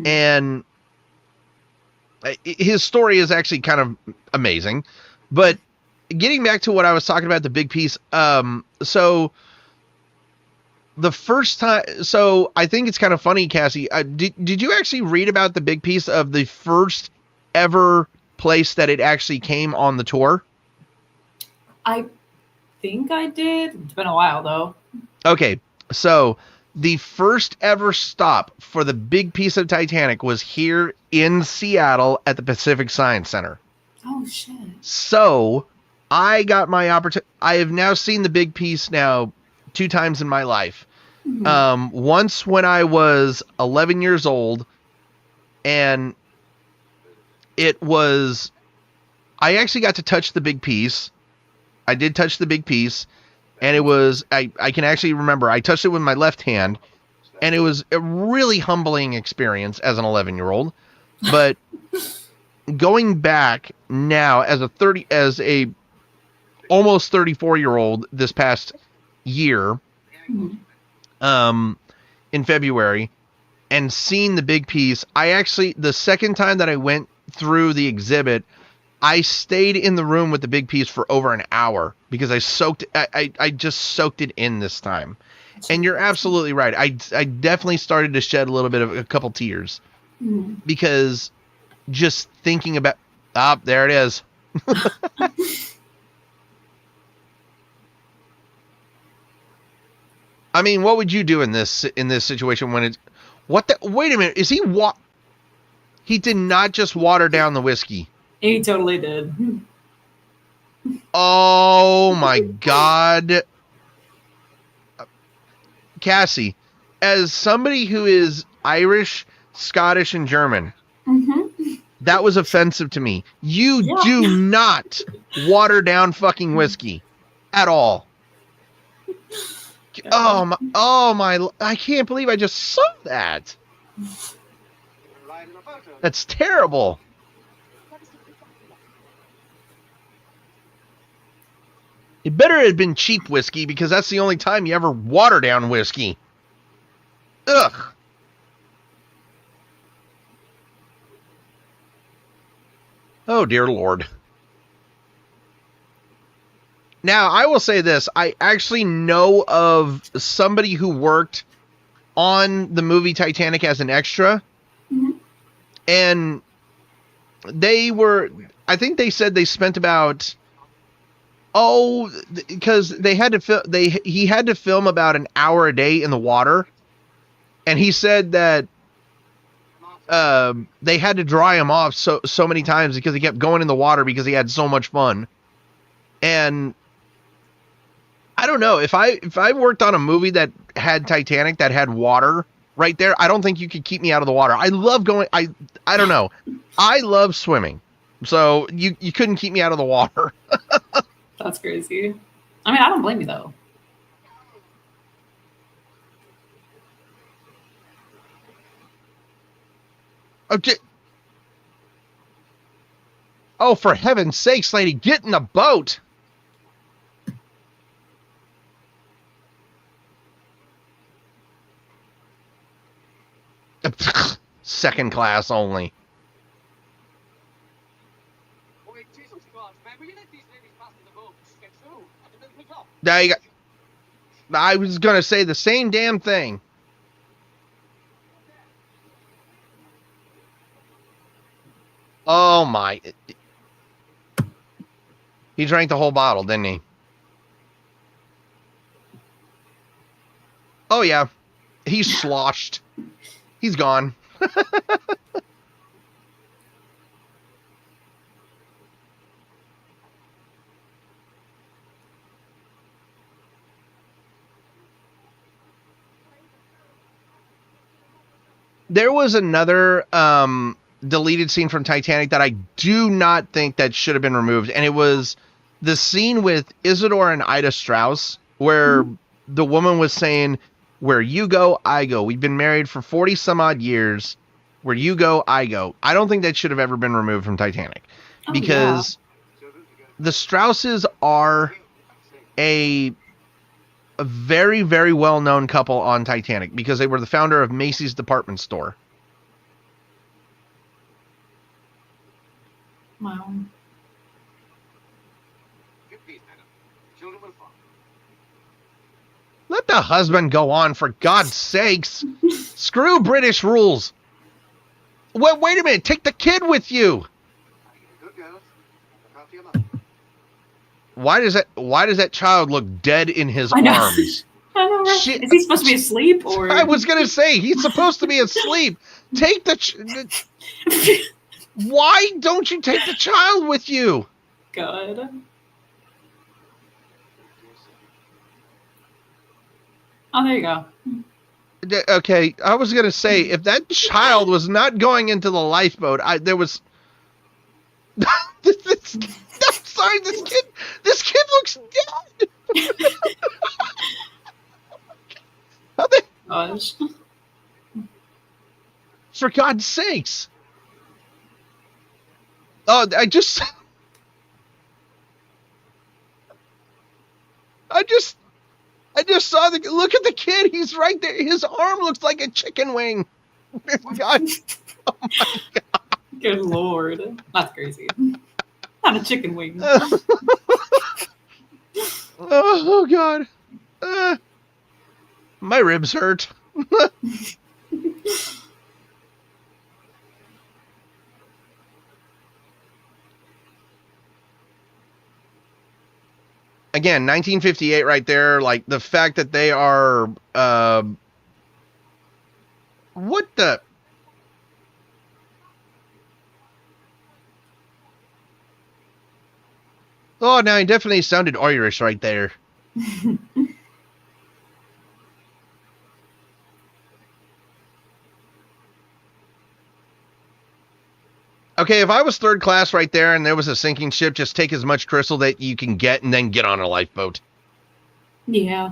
And his story is actually kind of amazing. But getting back to what I was talking about, the big piece. So the first time, so I think it's kind of funny, Cassie. Did you actually read about the big piece of the first ever place that it actually came on the tour? I think I did. It's been a while though. Okay, so the first ever stop for the big piece of Titanic was here in Seattle at the Pacific Science Center. Oh shit. So I got my opportunity. I have now seen the big piece now 2 times in my life. Mm-hmm. Once when I was 11 years old, and I actually got to touch the big piece. I did touch the big piece, and it was, I can actually remember, I touched it with my left hand, and it was a really humbling experience as an 11-year-old. But going back now as a almost 34-year-old this past year, in February, and seeing the big piece, the second time that I went through the exhibit, I stayed in the room with the big piece for over an hour because I just soaked it in this time. And you're absolutely right. I definitely started to shed a couple tears because just thinking about, there it is. I mean, what would you do in this situation when it's, wait a minute, is he did not just water down the whiskey. He totally did. Oh my God. Cassie, as somebody who is Irish, Scottish, and German, that was offensive to me. You do not water down fucking whiskey at all. Oh my, I can't believe I just saw that. That's terrible. It better have been cheap whiskey, because that's the only time you ever water down whiskey. Ugh. Oh, dear Lord. Now, I will say this. I actually know of somebody who worked on the movie Titanic as an extra. Mm-hmm. And I think they said they spent about, because they had to he had to film about an hour a day in the water. And he said that they had to dry him off so many times because he kept going in the water because he had so much fun. And I don't know, if I worked on a movie that had Titanic, that had water right there, I don't think you could keep me out of the water. I love going, I don't know. I love swimming. So you couldn't keep me out of the water. That's crazy. I mean, I don't blame you though. Okay. Oh, for heaven's sakes, lady, get in the boat. Second class only. There you go. I was going to say the same damn thing. Oh my. He drank the whole bottle, didn't he? Oh yeah. He's sloshed. He's gone. There was another deleted scene from Titanic that I do not think that should have been removed, and it was the scene with Isidore and Ida Strauss, where the woman was saying, "Where you go, I go. We've been married for 40 some odd years. Where you go, I go." I don't think that should have ever been removed from Titanic, because the Strausses are a very, very well-known couple on Titanic, because they were the founder of Macy's department store. Wow. Let the husband go on, for God's sakes. Screw British rules. Well, wait a minute. Take the kid with you. Why does that child look dead in his arms? I know, right? Is he supposed to be asleep? Or I was gonna say, he's supposed to be asleep. Take why don't you take the child with you? God. Oh, there you go. Okay, I was gonna say, if that child was not going into the lifeboat, there was. I'm sorry, this kid looks dead. Gosh. For God's sakes. Oh, I just saw look at the kid. He's right there. His arm looks like a chicken wing. God. Oh my God. Good Lord. That's crazy. Not a chicken wing. Oh God. My ribs hurt. Again, 1958 right there. Like, the fact that they are, what the? Oh, now he definitely sounded Irish right there. Okay, if I was third class right there and there was a sinking ship, just take as much crystal that you can get and then get on a lifeboat. Yeah.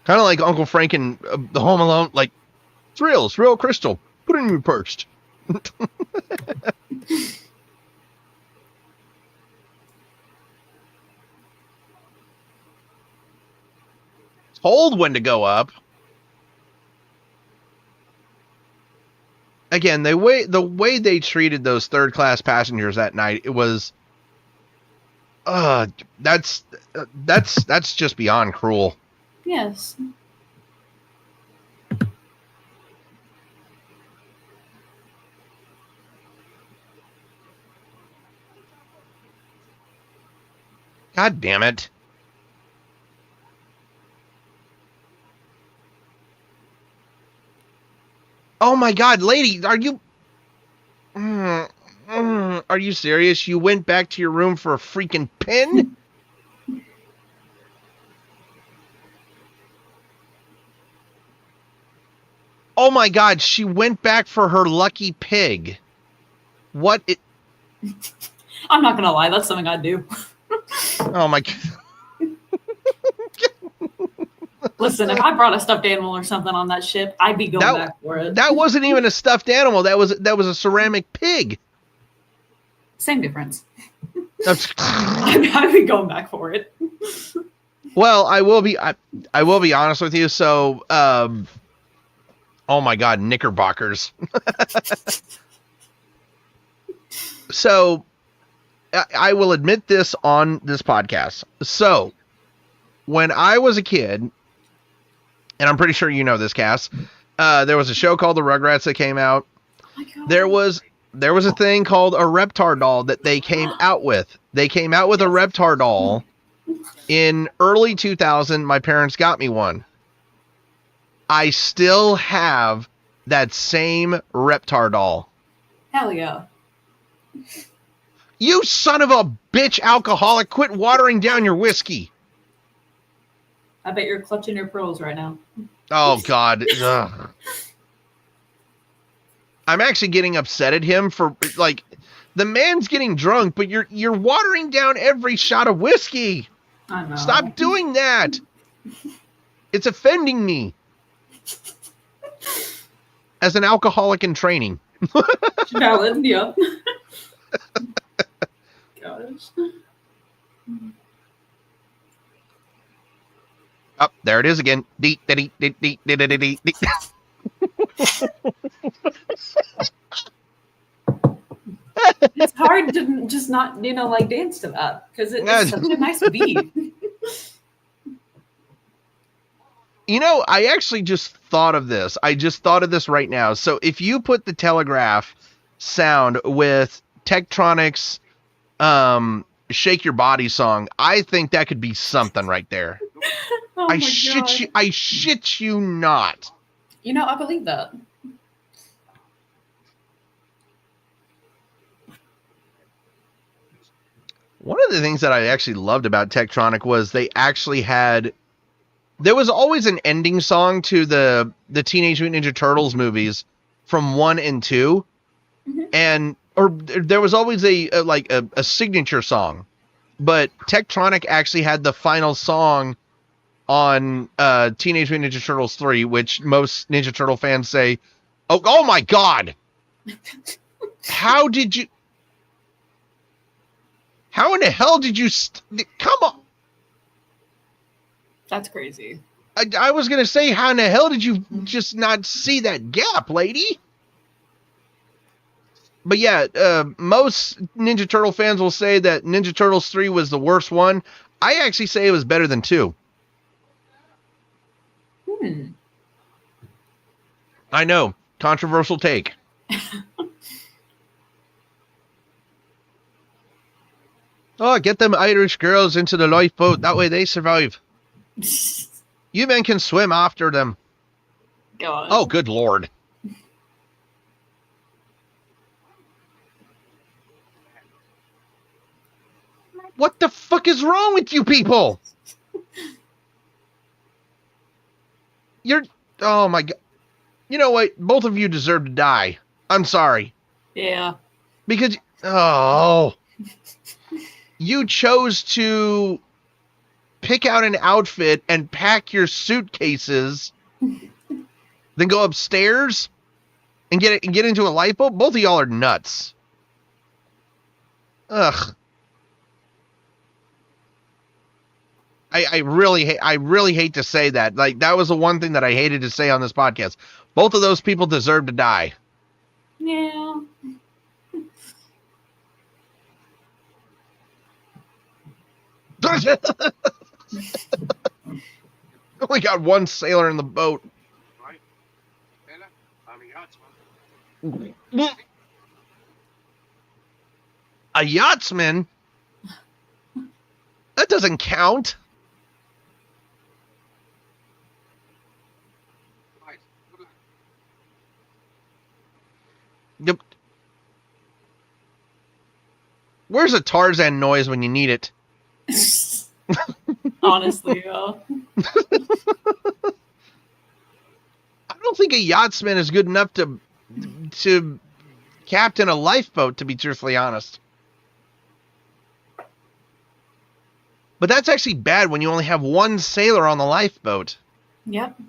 Kind of like Uncle Frank in the Home Alone, like, thrills, real crystal, put it in your purse. told when to go up. Again, the way they treated those third-class passengers that night, it was, that's just beyond cruel. Yes. God damn it. Oh my God, lady, are you... Are you serious? You went back to your room for a freaking pin? Oh my God, she went back for her lucky pig. What? I'm not gonna lie, that's something I'd do. Oh my God. Listen, if I brought a stuffed animal or something on that ship, I'd be going back for it. That wasn't even a stuffed animal. That was a ceramic pig. Same difference. I'd be going back for it. Well, I will be honest with you. So, oh my God, knickerbockers. So, I will admit this on this podcast. So, when I was a kid, and I'm pretty sure you know this, Cass, there was a show called The Rugrats that came out. Oh, there was a thing called a Reptar doll that they came out with. They came out with a Reptar doll in early 2000. My parents got me one. I still have that same Reptar doll. Hell yeah. You son of a bitch alcoholic, quit watering down your whiskey. I bet you're clutching your pearls right now. Oh, God. Ugh. I'm actually getting upset at him for, like, the man's getting drunk, but you're watering down every shot of whiskey. I know. Stop doing that. It's offending me. As an alcoholic in training. Valid, yeah. Gosh. Oh, there it is again. It's hard to just not, like dance to that because it's such a nice beat. I actually just thought of this. I just thought of this right now. So if you put the Telegraph sound with Tektronic's Shake Your Body song, I think that could be something right there. Oh I shit you not. I believe that. One of the things that I actually loved about Tektronic was they actually had... There was always an ending song to the Teenage Mutant Ninja Turtles movies from 1 and 2. Mm-hmm. Or there was always a signature song. But Tektronic actually had the final song on Teenage Mutant Ninja Turtles 3, which most Ninja Turtle fans say, oh my God! How in the hell did you... Come on! That's crazy. I was going to say, how in the hell did you just not see that gap, lady? But yeah, most Ninja Turtle fans will say that Ninja Turtles 3 was the worst one. I actually say it was better than 2. I know. Controversial take. Oh, get them Irish girls into the lifeboat. That way they survive. You men can swim after them. God. Oh, good Lord. What the fuck is wrong with you people? Oh my God. You know what? Both of you deserve to die. I'm sorry. Yeah. Because, you chose to pick out an outfit and pack your suitcases, then go upstairs and get into a lifeboat. Both of y'all are nuts. Ugh. I really hate to say that. Like, that was the one thing that I hated to say on this podcast. Both of those people deserve to die. Yeah. We got one sailor in the boat. Right? Taylor, I'm a yachtsman. A yachtsman? That doesn't count. Right. Good luck. Yep. Where's a Tarzan noise when you need it? Honestly, yeah. I don't think a yachtsman is good enough to captain a lifeboat, to be truthfully honest. But that's actually bad when you only have one sailor on the lifeboat. Yep.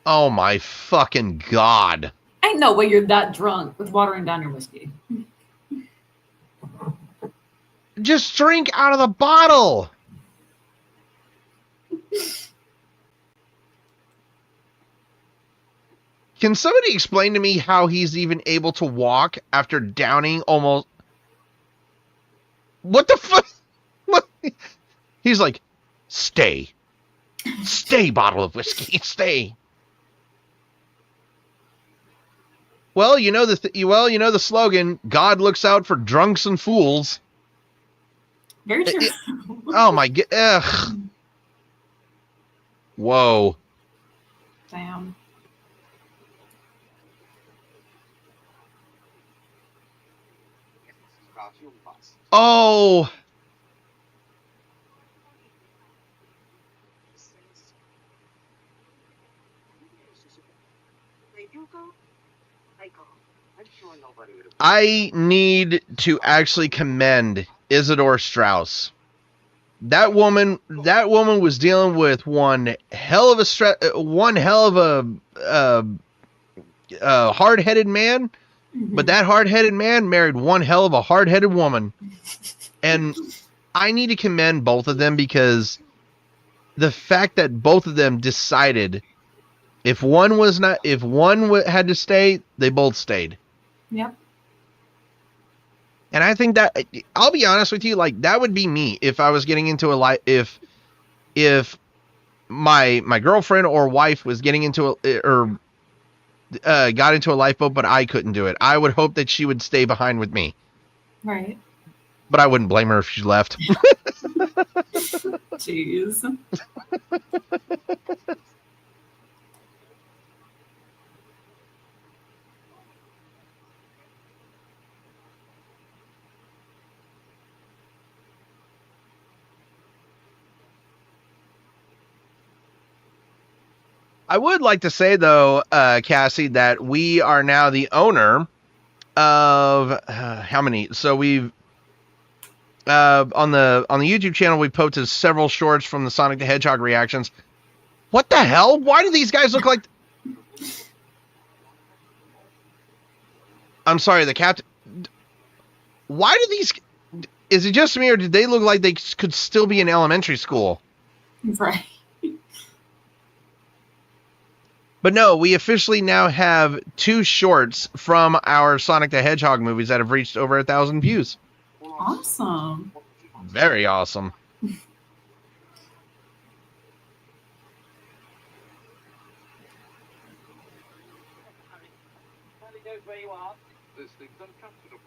Oh my fucking God. Ain't no way you're that drunk with watering down your whiskey. Just drink out of the bottle. Can somebody explain to me how he's even able to walk after downing almost... What the fuck? What? He's like, stay. Stay, bottle of whiskey. Stay. Well, you know the slogan, God looks out for drunks and fools. Very true. Oh my God. Ugh. Whoa. Damn. Oh. I need to actually commend Isidore Strauss. That woman was dealing with one hell of a hard-headed man, but that hard-headed man married one hell of a hard-headed woman. And I need to commend both of them, because the fact that both of them decided if one had to stay, they both stayed. Yep. And I think that, I'll be honest with you, like, that would be me if I was getting into a if my girlfriend or wife was getting into got into a lifeboat, but I couldn't do it. I would hope that she would stay behind with me. Right. But I wouldn't blame her if she left. Jeez. I would like to say, though, Cassie, that we are now the owner of how many? So we've on the YouTube channel, we posted several shorts from the Sonic the Hedgehog reactions. What the hell? Why do these guys look like? I'm sorry, the captain. Why do these? Is it just me, or did they look like they could still be in elementary school? Right. But no, we officially now have 2 shorts from our Sonic the Hedgehog movies that have reached over 1,000 views. Awesome. Very awesome. This thing's uncomfortable.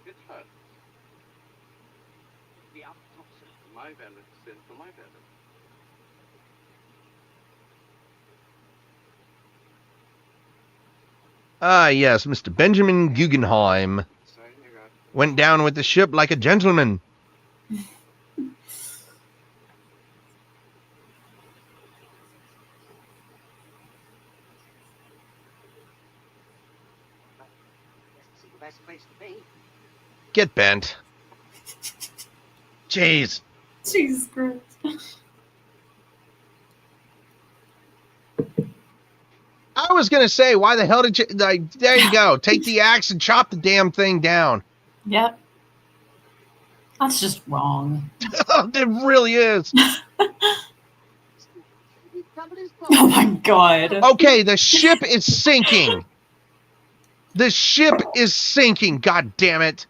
It hurts. My belly, send for my belly. Ah, yes, Mr. Benjamin Guggenheim went down with the ship like a gentleman. Get bent. Jeez. Jesus Christ. I was going to say, why the hell did you... Like, there you go. Take the axe and chop the damn thing down. Yep. That's just wrong. It really is. Oh my god. Okay, the ship is sinking. The ship is sinking. God damn it.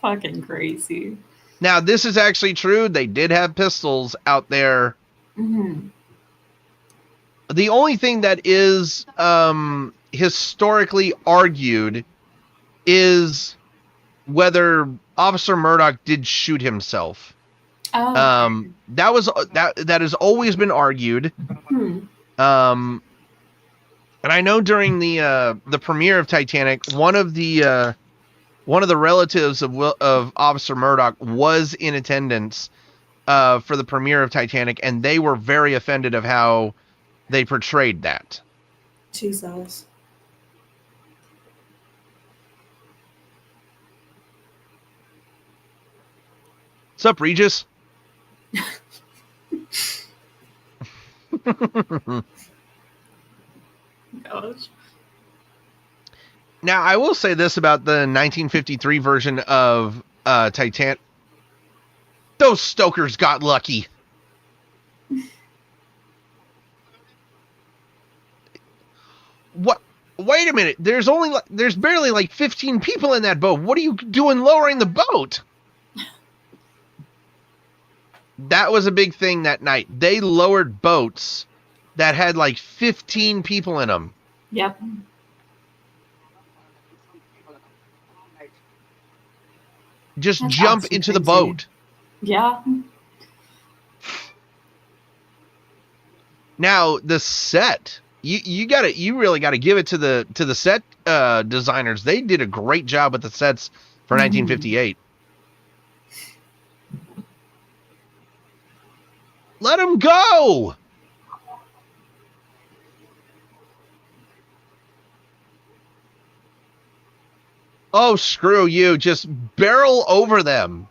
Fucking crazy. Now, this is actually true. They did have pistols out there. Mm-hmm. The only thing that is historically argued is whether Officer Murdoch did shoot himself. Oh. That has always been argued. Hmm. And I know during the premiere of Titanic, one of the relatives of Officer Murdoch was in attendance for the premiere of Titanic, and they were very offended of how they portrayed that. Jesus. What's up, Regis? Gosh. Now, I will say this about the 1953 version of Titanic. Those stokers got lucky. What? Wait a minute. There's barely like 15 people in that boat. What are you doing lowering the boat? That was a big thing that night. They lowered boats that had like 15 people in them. Yep. Just That's jump absolutely into the crazy. boat. Yeah. Now the set, you really got to give it to the set designers. They did a great job with the sets for 1958. Let him go. Oh, screw you. Just barrel over them.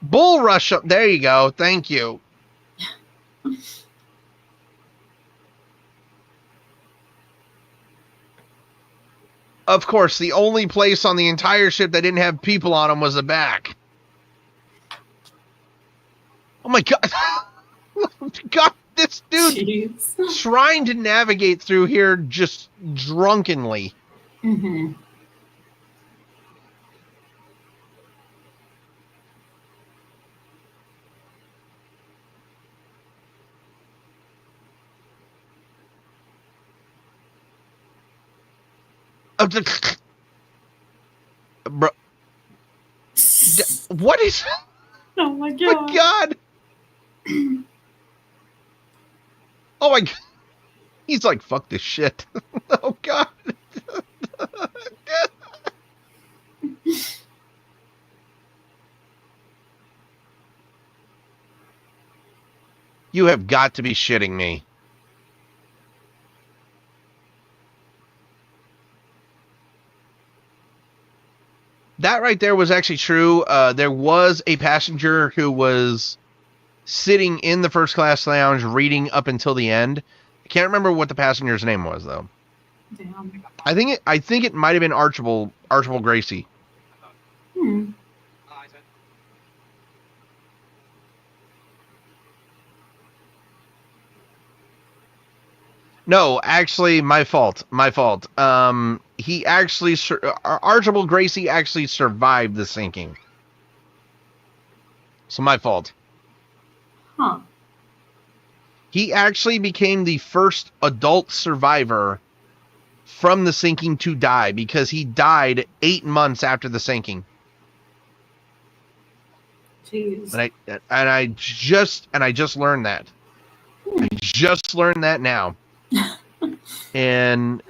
Bull rush up. There you go. Thank you. Of course, the only place on the entire ship that didn't have people on them was the back. Oh my god. God, this dude Jeez. trying to navigate through here just drunkenly. Mm-hmm. Bro. What is... Oh my Oh god. my god. Oh my god. He's like, fuck this shit. Oh god. You have got to be shitting me. That right there was actually true. There was a passenger who was sitting in the first class lounge reading up until the end. I can't remember what the passenger's name was though. Damn. I think it might have been Archibald Gracie. Hmm. No, actually, my fault. He actually, Archibald Gracie actually survived the sinking. So my fault. Huh. He actually became the first adult survivor from the sinking to die because he died 8 months after the sinking. Jeez. And I just learned that. I just learned that now. And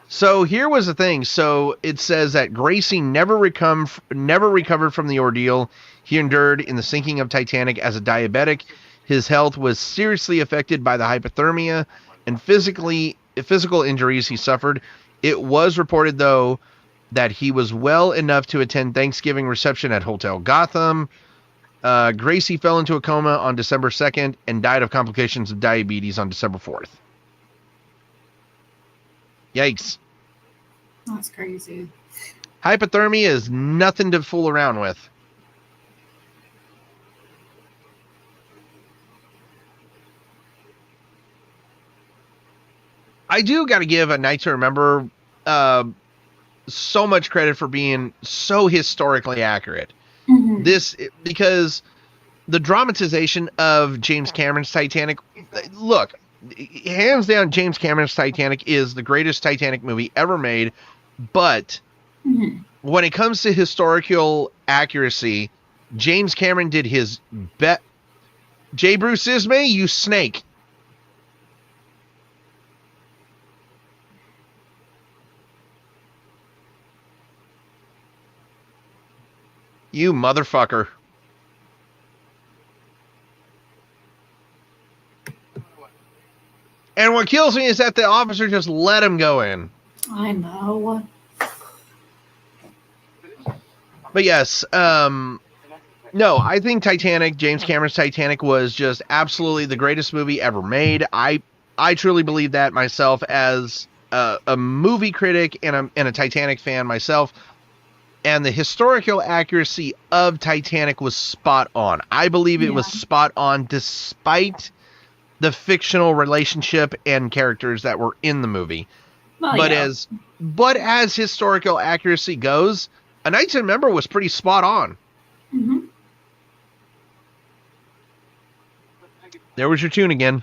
so here was the thing. So it says that Gracie never recovered from the ordeal he endured in the sinking of Titanic as a diabetic. His health was seriously affected by the hypothermia and physical injuries he suffered. It was reported, though, that he was well enough to attend Thanksgiving reception at Hotel Gotham. Gracie fell into a coma on December 2nd and died of complications of diabetes on December 4th. Yikes. That's crazy. Hypothermia is nothing to fool around with. I do got to give A Night to Remember so much credit for being so historically accurate. Because the dramatization of James Cameron's Titanic, look, hands down, James Cameron's Titanic is the greatest Titanic movie ever made. But when it comes to historical accuracy, James Cameron did his best. J. Bruce Ismay, you snake. You motherfucker. And what kills me is that the officer just let him go in. I know. But yes, no, I think Titanic, James Cameron's Titanic, was just absolutely the greatest movie ever made. I truly believe that myself as a movie critic and a Titanic fan myself. And the historical accuracy of Titanic was spot on. I believe it was spot on despite the fictional relationship and characters that were in the movie. Well, But as historical accuracy goes, A Night to Remember was pretty spot on. There was your tune again.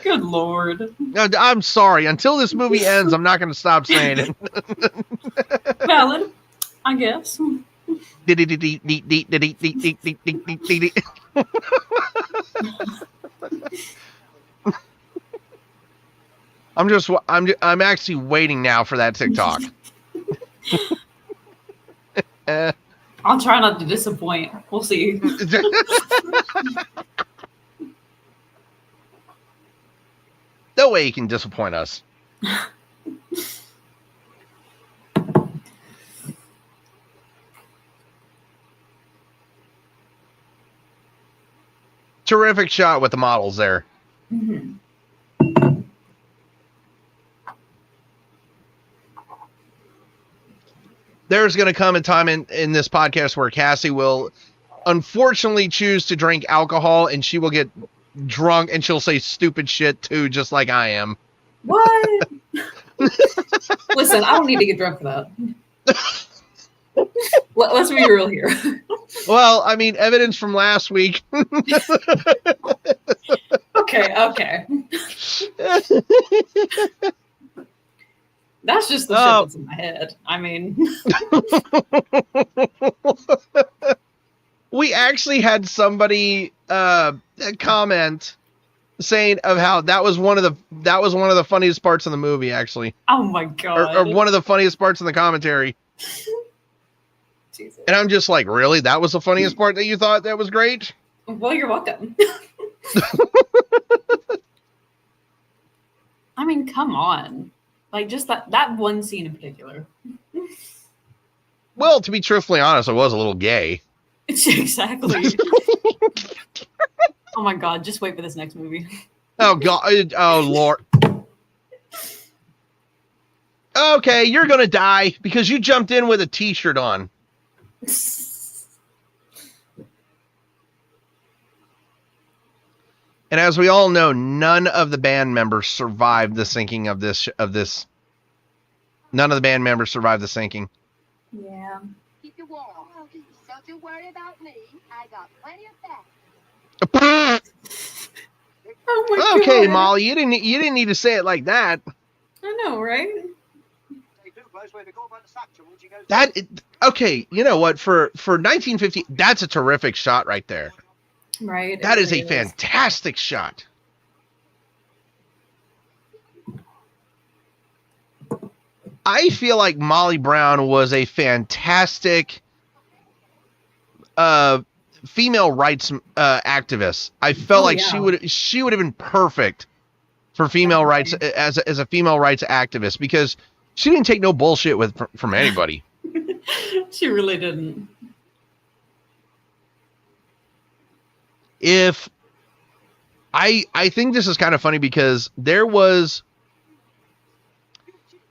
Good Lord. No, I'm sorry. Until this movie ends, I'm not going to stop saying it. Valid, I guess. I'm actually waiting now for that TikTok. I'll try not to disappoint. We'll see. No way you can disappoint us. Terrific shot with the models there. There's going to come a time in this podcast where Cassie will unfortunately choose to drink alcohol, and she will get drunk and she'll say stupid shit too, just like I am. What? Listen, I don't need to get drunk for that. Let's be real here. Well, I mean, evidence from last week. Okay. That's just the shit that's in my head. I mean, we actually had somebody comment saying of how that was one of the funniest parts of the movie, actually. Oh my god. Or one of the funniest parts in the commentary. Jesus. And I'm just like, really? That was the funniest part that you thought that was great? Well, you're welcome. I mean, come on. Like, just that one scene in particular. Well, to be truthfully honest, I was a little gay. Exactly. Oh my god, just wait for this next movie. Oh god. Oh Lord. Okay, you're gonna die because you jumped in with a t-shirt on. And as we all know, none of the band members survived the sinking of this. None of the band members survived the sinking. Yeah. Keep you warm. Don't you worry about me. I got plenty of that. Oh my Okay, god. Molly, you didn't need to say it like that. I know, right? Okay, you know what? For 1950, that's a terrific shot right there. Right. That is a fantastic shot. I feel like Molly Brown was a fantastic female rights activist. I felt like she would have been perfect for female rights as a female rights activist, because she didn't take no bullshit from anybody. She really didn't. If I think this is kind of funny because there was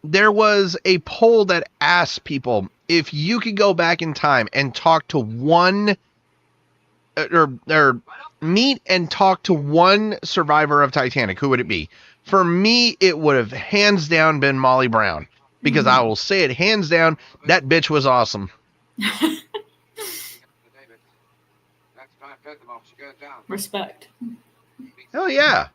there was a poll that asked people if you could go back in time and talk to one or meet and talk to one survivor of Titanic, who would it be? For me, it would have hands down been Molly Brown, because I will say it hands down, that bitch was awesome. Respect. Hell yeah.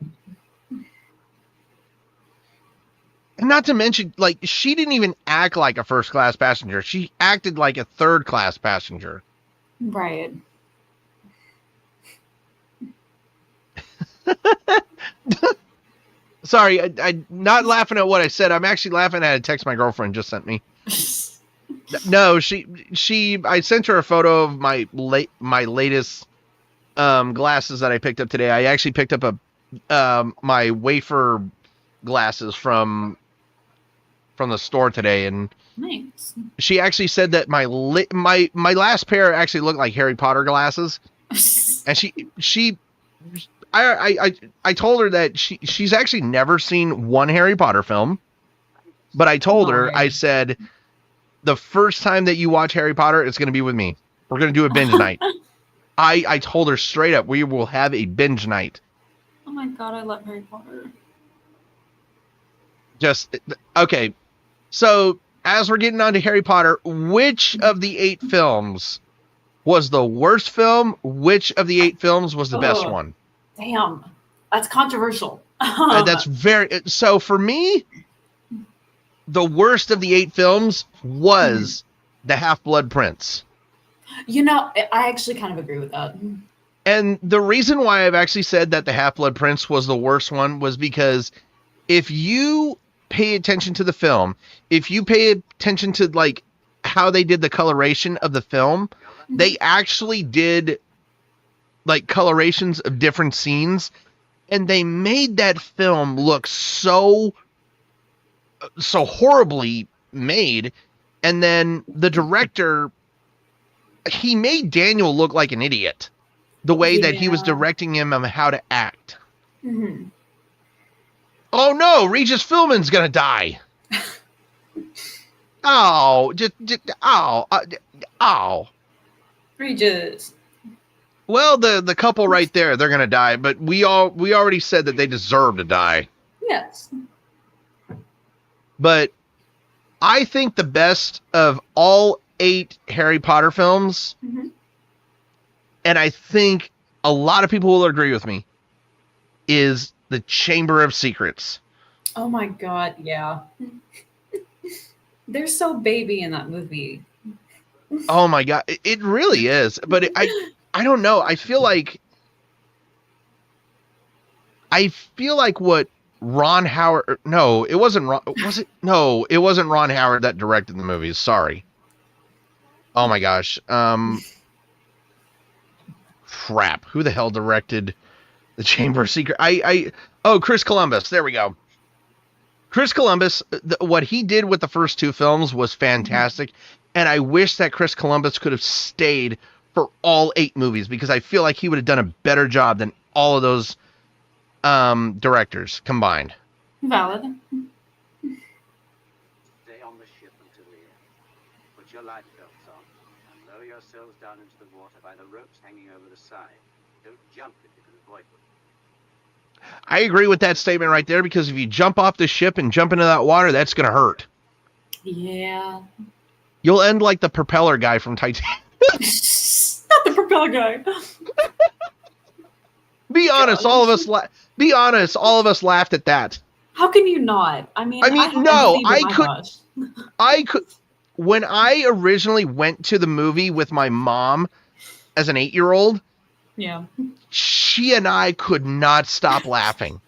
And not to mention, like, she didn't even act like a first-class passenger. She acted like a third-class passenger. Right. Sorry, I'm not laughing at what I said. I'm actually laughing at a text my girlfriend just sent me. No, I sent her a photo of my latest glasses that I picked up today. I actually picked up my wafer glasses from the store today, and nice. She actually said that my last pair actually looked like Harry Potter glasses, and I told her that she's actually never seen one Harry Potter film, but I told her, I said, the first time that you watch Harry Potter, it's going to be with me. We're going to do a binge night. I told her straight up, we will have a binge night. Oh my God, I love Harry Potter. Okay. So as we're getting on to Harry Potter, which of the 8 films was the worst film? Which of the 8 films was the best one? Damn, that's controversial. That's so for me, the worst of the 8 films was The Half-Blood Prince. You know, I actually kind of agree with that. And the reason why I've actually said that The Half-Blood Prince was the worst one was because if you pay attention to the film, if you pay attention to like how they did the coloration of the film, they actually did like colorations of different scenes, and they made that film look so horribly made. And then the director, he made Daniel look like an idiot, the way that he was directing him on how to act. Mm-hmm. Oh no, Regis Philbin's gonna die. Oh, Regis. Well, the couple right there, they're gonna die, but we already said that they deserve to die. Yes. But I think the best of all 8 Harry Potter films, and I think a lot of people will agree with me, is The Chamber of Secrets. Oh my God, yeah. They're so baby in that movie. Oh my God, it really is. But I don't know. I feel like what Ron Howard. No, it wasn't Ron. Was it? No, it wasn't Ron Howard that directed the movies. Sorry. Oh my gosh. Crap. Who the hell directed The Chamber of Secrets? Chris Columbus. There we go. Chris Columbus, what he did with the first 2 films was fantastic. And I wish that Chris Columbus could have stayed for all 8 movies, because I feel like he would have done a better job than all of those directors combined. Valid. Stay on the ship until the end. Put your life belts on and lower yourselves down into the water by the ropes hanging over the side. Don't jump if you can avoid them. I agree with that statement right there, because if you jump off the ship and jump into that water, that's going to hurt. Yeah. You'll end like the propeller guy from Titanic. Not the propeller guy. Be honest, all of us laughed at that. How can you not? I mean, no, I could. When I originally went to the movie with my mom as an 8-year-old, yeah, she and I could not stop laughing.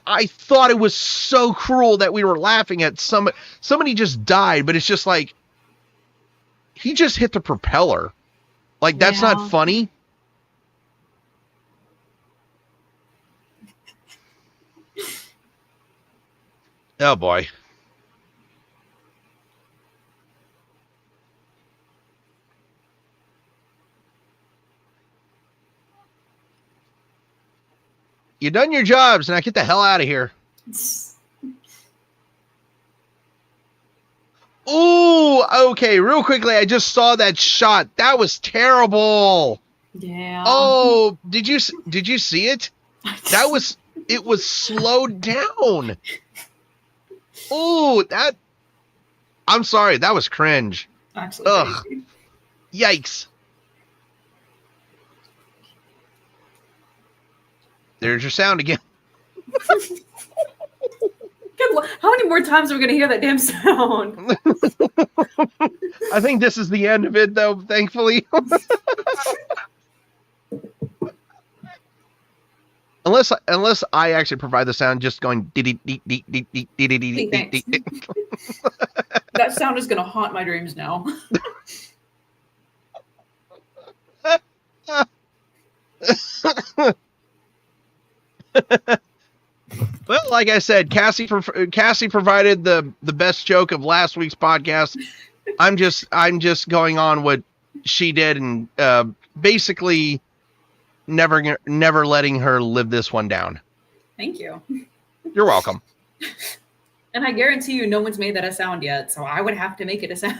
I thought it was so cruel that we were laughing at somebody just died, but it's just like, he just hit the propeller. Like, that's not funny. Oh boy. You done your jobs, now get the hell out of here. Ooh, okay, real quickly, I just saw that shot. That was terrible. Yeah. Oh, did you see it? It was slowed down. Oh, I'm sorry, that was cringe. Actually, Ugh. crazy. Yikes. There's your sound again. How many more times are we going to hear that damn sound? I think this is the end of it, though, thankfully. Unless I actually provide the sound, just going. That sound is going to haunt my dreams now. Well, like I said, Cassie provided the best joke of last week's podcast. I'm just going on what she did and basically never letting her live this one down. Thank you. You're welcome. And I guarantee you, no one's made that a sound yet, so I would have to make it a sound.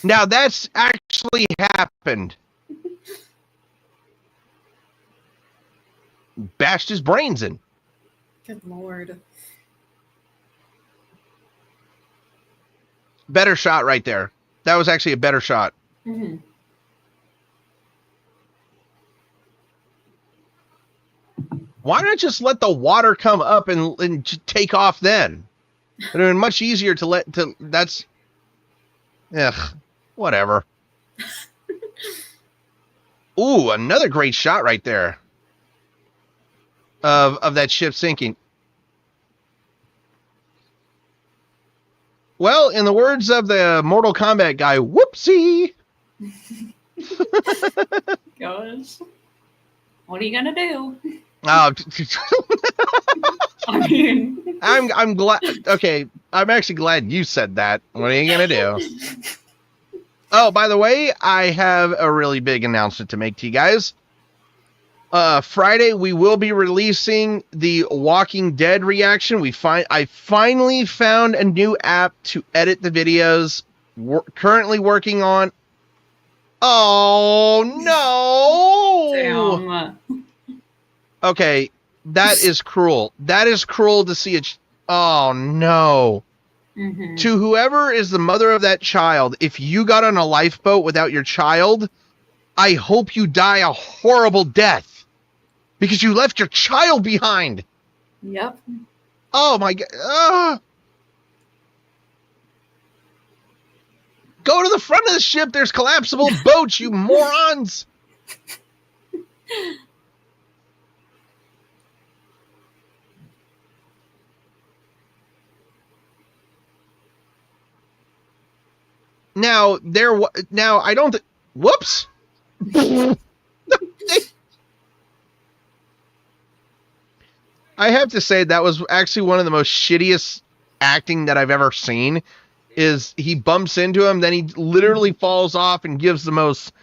Now that's actually happened. Bashed his brains in. Good Lord. Better shot right there. That was actually a better shot. Mm-hmm. Why not just let the water come up and take off then? It would have been much easier that's... Ugh, whatever. Ooh, another great shot right there. Of that ship sinking. Well, in the words of the Mortal Kombat guy, whoopsie. Gosh. What are you gonna do? I mean, I'm glad. Okay, I'm actually glad you said that. What are you gonna do? Oh, by the way, I have a really big announcement to make to you guys. Friday we will be releasing the Walking Dead reaction. I finally found a new app to edit the videos. We're currently working on. Oh no! Damn. Okay, that is cruel. That is cruel to see it. Oh no! Mm-hmm. To whoever is the mother of that child, if you got on a lifeboat without your child, I hope you die a horrible death. Because you left your child behind. Yep. Oh my God. Go to the front of the ship. There's collapsible boats, you morons. Now, I don't... Whoops. I have to say that was actually one of the most shittiest acting that I've ever seen. Is he bumps into him, then he literally falls off and gives the most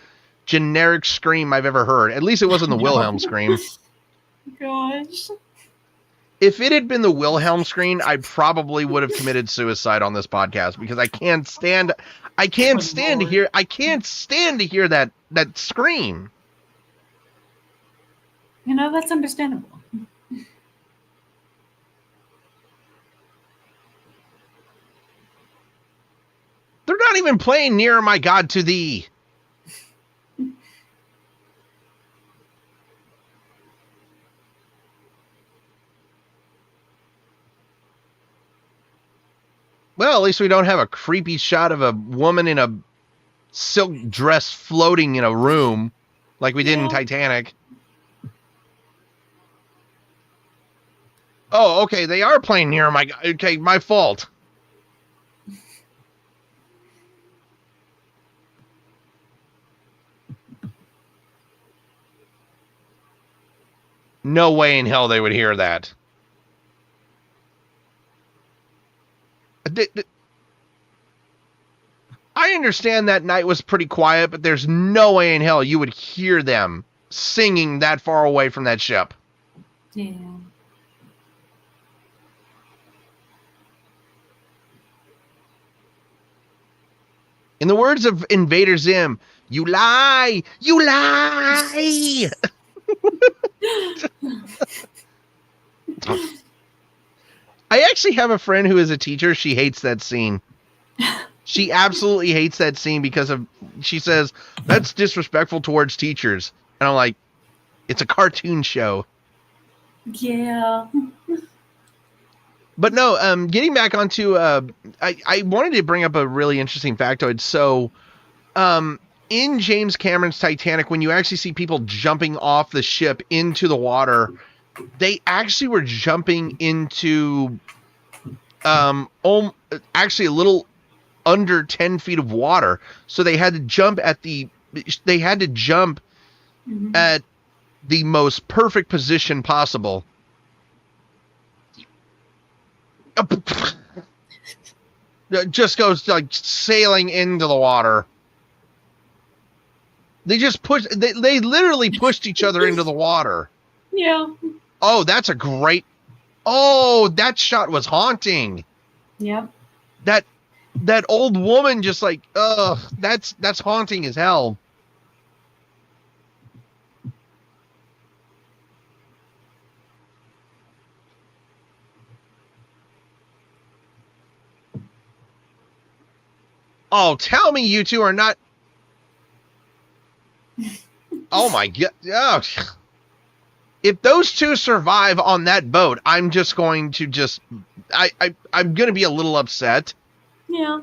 generic scream I've ever heard. At least it wasn't the Wilhelm scream. Gosh. If it had been the Wilhelm scream, I probably would have committed suicide on this podcast because I can't stand to hear that scream. You know, that's understandable. They're not even playing Nearer My God to Thee. Well, at least we don't have a creepy shot of a woman in a silk dress floating in a room like we did in Titanic. Oh, okay, they are playing Nearer My God. Okay, my fault. No way in hell they would hear that. I understand that night was pretty quiet, but there's no way in hell you would hear them singing that far away from that ship. Yeah. In the words of Invader Zim, you lie! You lie! I actually have a friend who is a teacher. She hates that scene. She absolutely hates that scene because she says, that's disrespectful towards teachers. And I'm like, it's a cartoon show. Yeah. But no, getting back onto, I wanted to bring up a really interesting factoid. So, in James Cameron's Titanic, when you actually see people jumping off the ship into the water, they actually were jumping into, actually a little under 10 feet of water. So they had to jump at the most perfect position possible. It just goes like sailing into the water. They just they literally pushed each other into the water. Yeah. Oh, that's a great. Oh, that shot was haunting. Yep. That old woman just like, ugh, that's haunting as hell. Oh, tell me you two are not. Oh my God. Oh. If those two survive on that boat, I'm just going to I'm going to be a little upset. Yeah.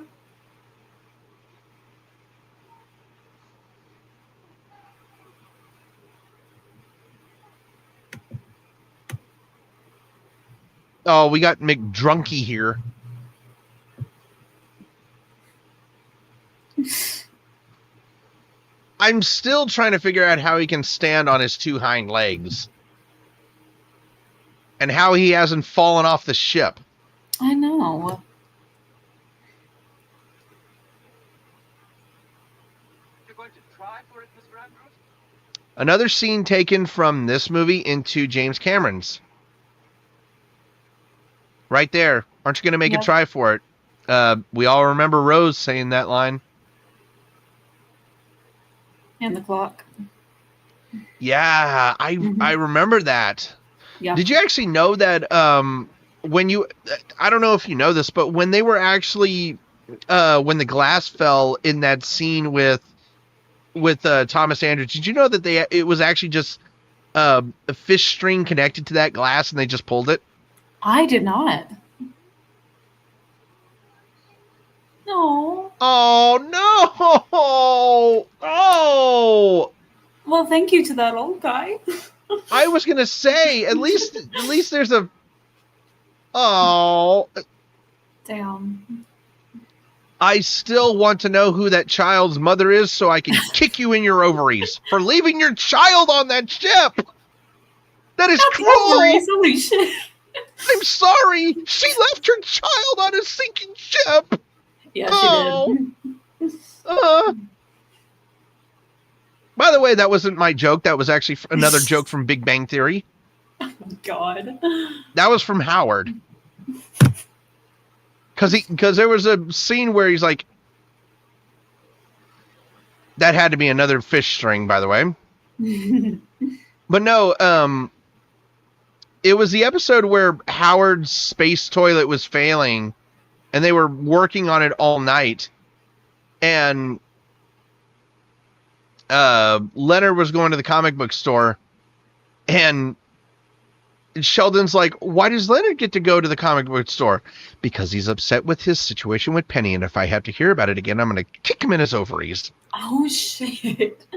Oh, we got McDrunky here. I'm still trying to figure out how he can stand on his two hind legs. And how he hasn't fallen off the ship. I know. You're going to try for it, Mr. Andrews? Another scene taken from this movie into James Cameron's. Right there. Aren't you going to make a try for it? We all remember Rose saying that line. And the clock. Yeah, I remember that. Yeah. Did you actually know that when you, I don't know if you know this, but when they were actually, when the glass fell in that scene with Thomas Andrews, did you know that it was actually just a fish string connected to that glass and they just pulled it? I did not. No. Oh, no. Oh. Well, thank you to that old guy. I was going to say, at least there's a... Oh. Damn. I still want to know who that child's mother is so I can kick you in your ovaries for leaving your child on that ship. That is cruel. Ovaries, holy shit. I'm sorry. She left her child on a sinking ship. Yeah, she did. By the way, that wasn't my joke. That was actually another joke from Big Bang Theory. Oh, God. That was from Howard. Because there was a scene where he's like, that had to be another fish string, by the way. But no, it was the episode where Howard's space toilet was failing, and they were working on it all night. And Leonard was going to the comic book store, and Sheldon's like, why does Leonard get to go to the comic book store? Because he's upset with his situation with Penny, and if I have to hear about it again, I'm going to kick him in his ovaries. Oh, shit.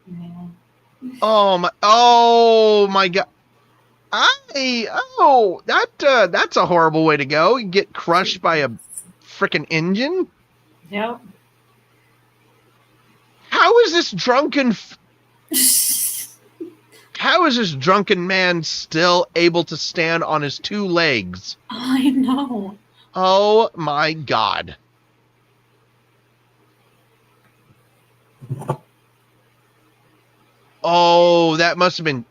Man. Oh my God. That's a horrible way to go. You get crushed by a freaking engine. Yep. How is this drunken man still able to stand on his two legs? I know. Oh my God. Oh, that must have been,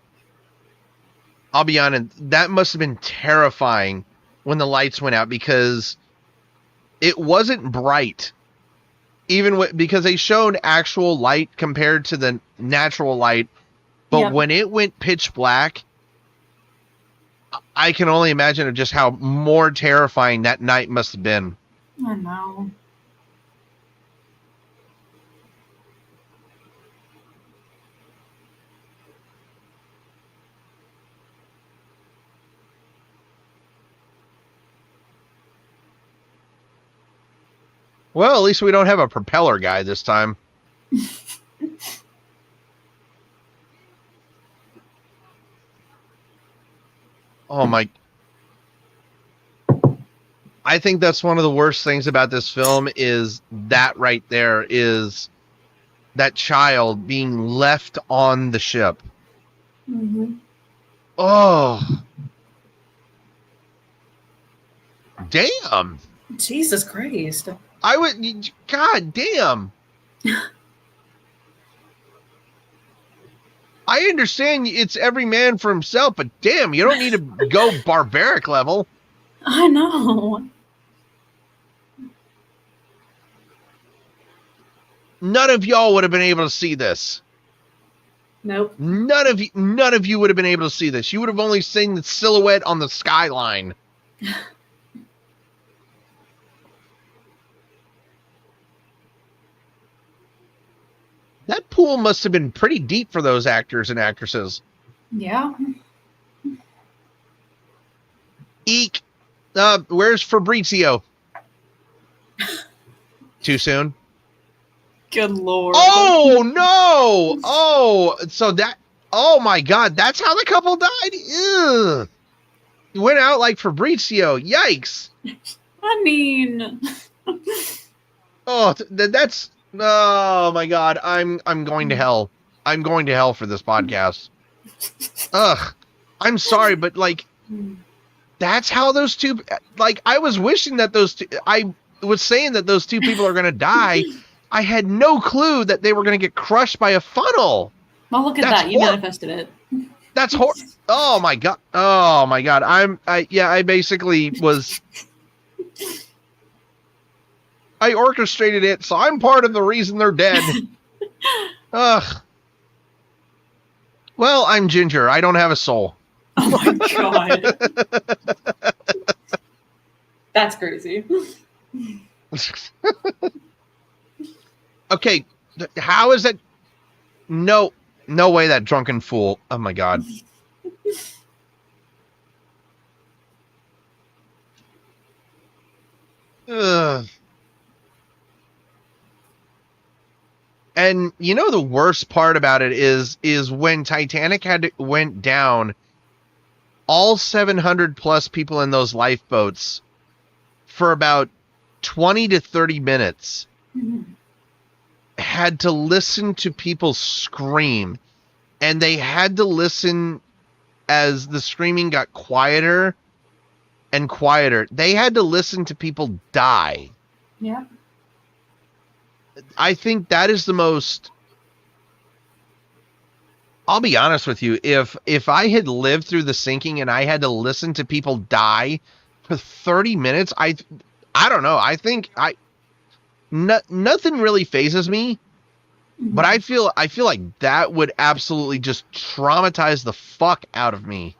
I'll be honest, that must have been terrifying when the lights went out, because it wasn't bright. Even because they showed actual light compared to the natural light. But when it went pitch black, I can only imagine of just how more terrifying that night must have been. I know. Well, at least we don't have a propeller guy this time. Oh my. I think that's one of the worst things about this film is that right there is that child being left on the ship. Mm-hmm. Oh. Damn. Jesus Christ. I would, God damn. I understand it's every man for himself, but damn, you don't need to go barbaric level. I know. None of y'all would have been able to see this. Nope. None of you would have been able to see this. You would have only seen the silhouette on the skyline. That pool must have been pretty deep for those actors and actresses. Yeah. Eek. Where's Fabrizio? Too soon? Good Lord. Oh, no! Oh, so that... Oh, my God. That's how the couple died? Ew. He went out like Fabrizio. Yikes. I mean... Oh, that's... Oh, my God. I'm going to hell. I'm going to hell for this podcast. Ugh. I'm sorry, but, like... That's how those two... Like, I was wishing that those two... I was saying that those two people are going to die... I had no clue that they were going to get crushed by a funnel. Well, look at that. You manifested it. That's horrible. Oh, my God. Oh, my God. I basically was... I orchestrated it, so I'm part of the reason they're dead. Ugh. Well, I'm Ginger. I don't have a soul. Oh, my God. That's crazy. Okay, how is that? No way that drunken fool. Oh my God. Ugh. And you know the worst part about it is when Titanic went down, all 700 plus people in those lifeboats for about 20 to 30 minutes had to listen to people scream, and they had to listen as the screaming got quieter and quieter. They had to listen to people die. Yeah. I think that is the most... I'll be honest with you. If I had lived through the sinking and I had to listen to people die for 30 minutes, I don't know. I think nothing really phases me, but I feel like that would absolutely just traumatize the fuck out of me.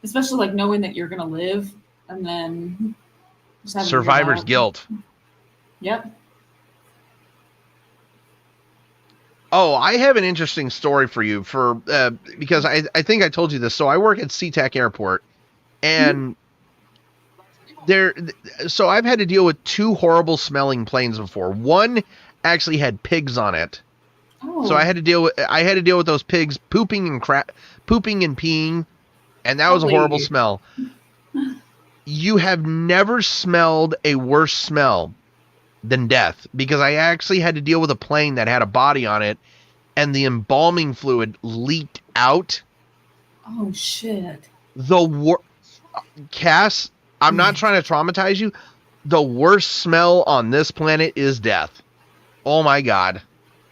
Especially like knowing that you're gonna live and then just having survivor's guilt. Yep. Oh, I have an interesting story for you because I think I told you this. So I work at SeaTac Airport, and so I've had to deal with two horrible smelling planes before. One actually had pigs on it. Oh. So I had to deal with those pigs pooping and peeing, and that was a horrible smell. You have never smelled a worse smell than death, because I actually had to deal with a plane that had a body on it, and the embalming fluid leaked out. Oh shit. Cass, I'm not trying to traumatize you. The worst smell on this planet is death. Oh my God.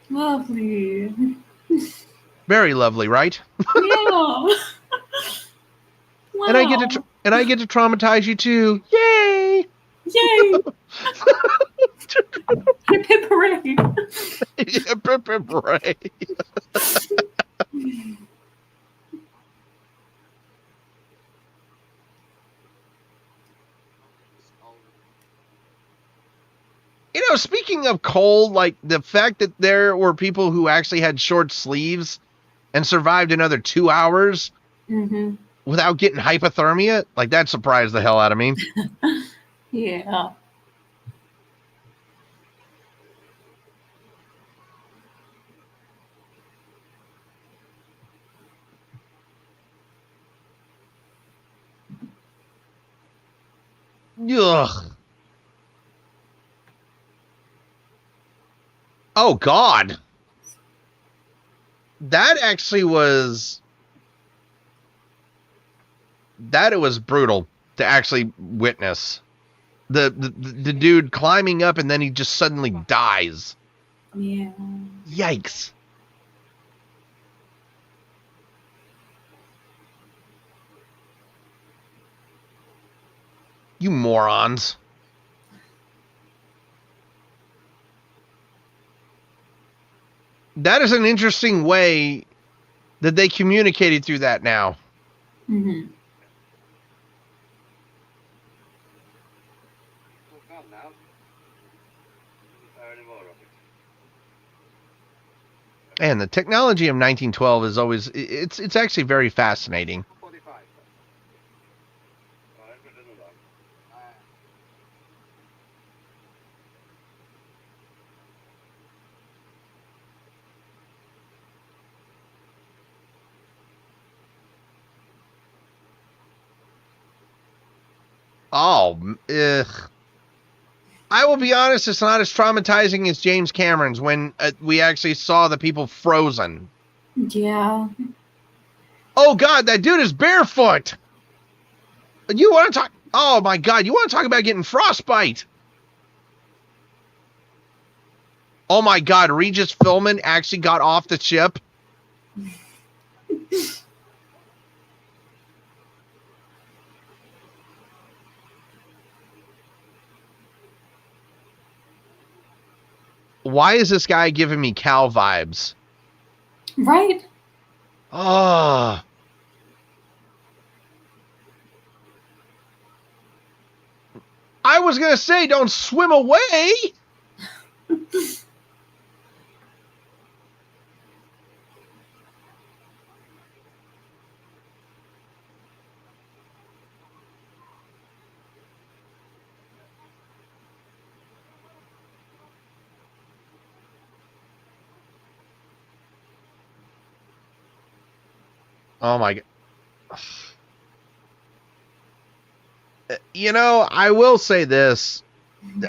Lovely. Very lovely, right? Yeah. Wow. And I get to traumatize you too. Yay! Yay! Hip hip hooray! Hooray. You know, speaking of cold, like the fact that there were people who actually had short sleeves and survived another 2 hours without getting hypothermia, like that surprised the hell out of me. Yeah. Ugh. Oh, God. That actually was... It was brutal to actually witness. The dude climbing up and then he just suddenly dies. Yeah. Yikes. You morons. That is an interesting way that they communicated through that now. Mm-hmm. And the technology of 1912 is always, it's actually very fascinating. Oh, ugh. I will be honest, it's not as traumatizing as James Cameron's when we actually saw the people frozen. Yeah. Oh, God, that dude is barefoot. You want to talk? Oh, my God, you want to talk about getting frostbite? Oh, my God, Regis Philbin actually got off the ship. Why is this guy giving me Cal vibes? Right? Oh. I was going to say, don't swim away. Oh my God. You know, I will say this.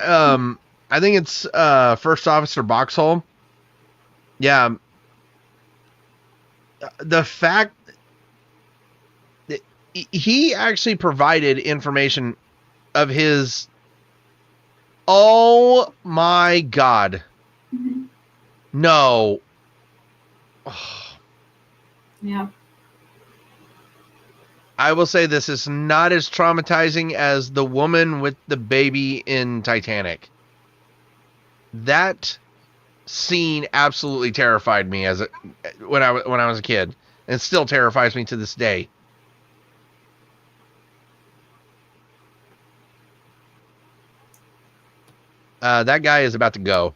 I think it's First Officer Boxhall. Yeah. The fact that he actually provided information of his. Oh my God. Mm-hmm. No. Yeah. I will say this is not as traumatizing as the woman with the baby in Titanic. That scene absolutely terrified me when I was a kid, and it still terrifies me to this day. That guy is about to go.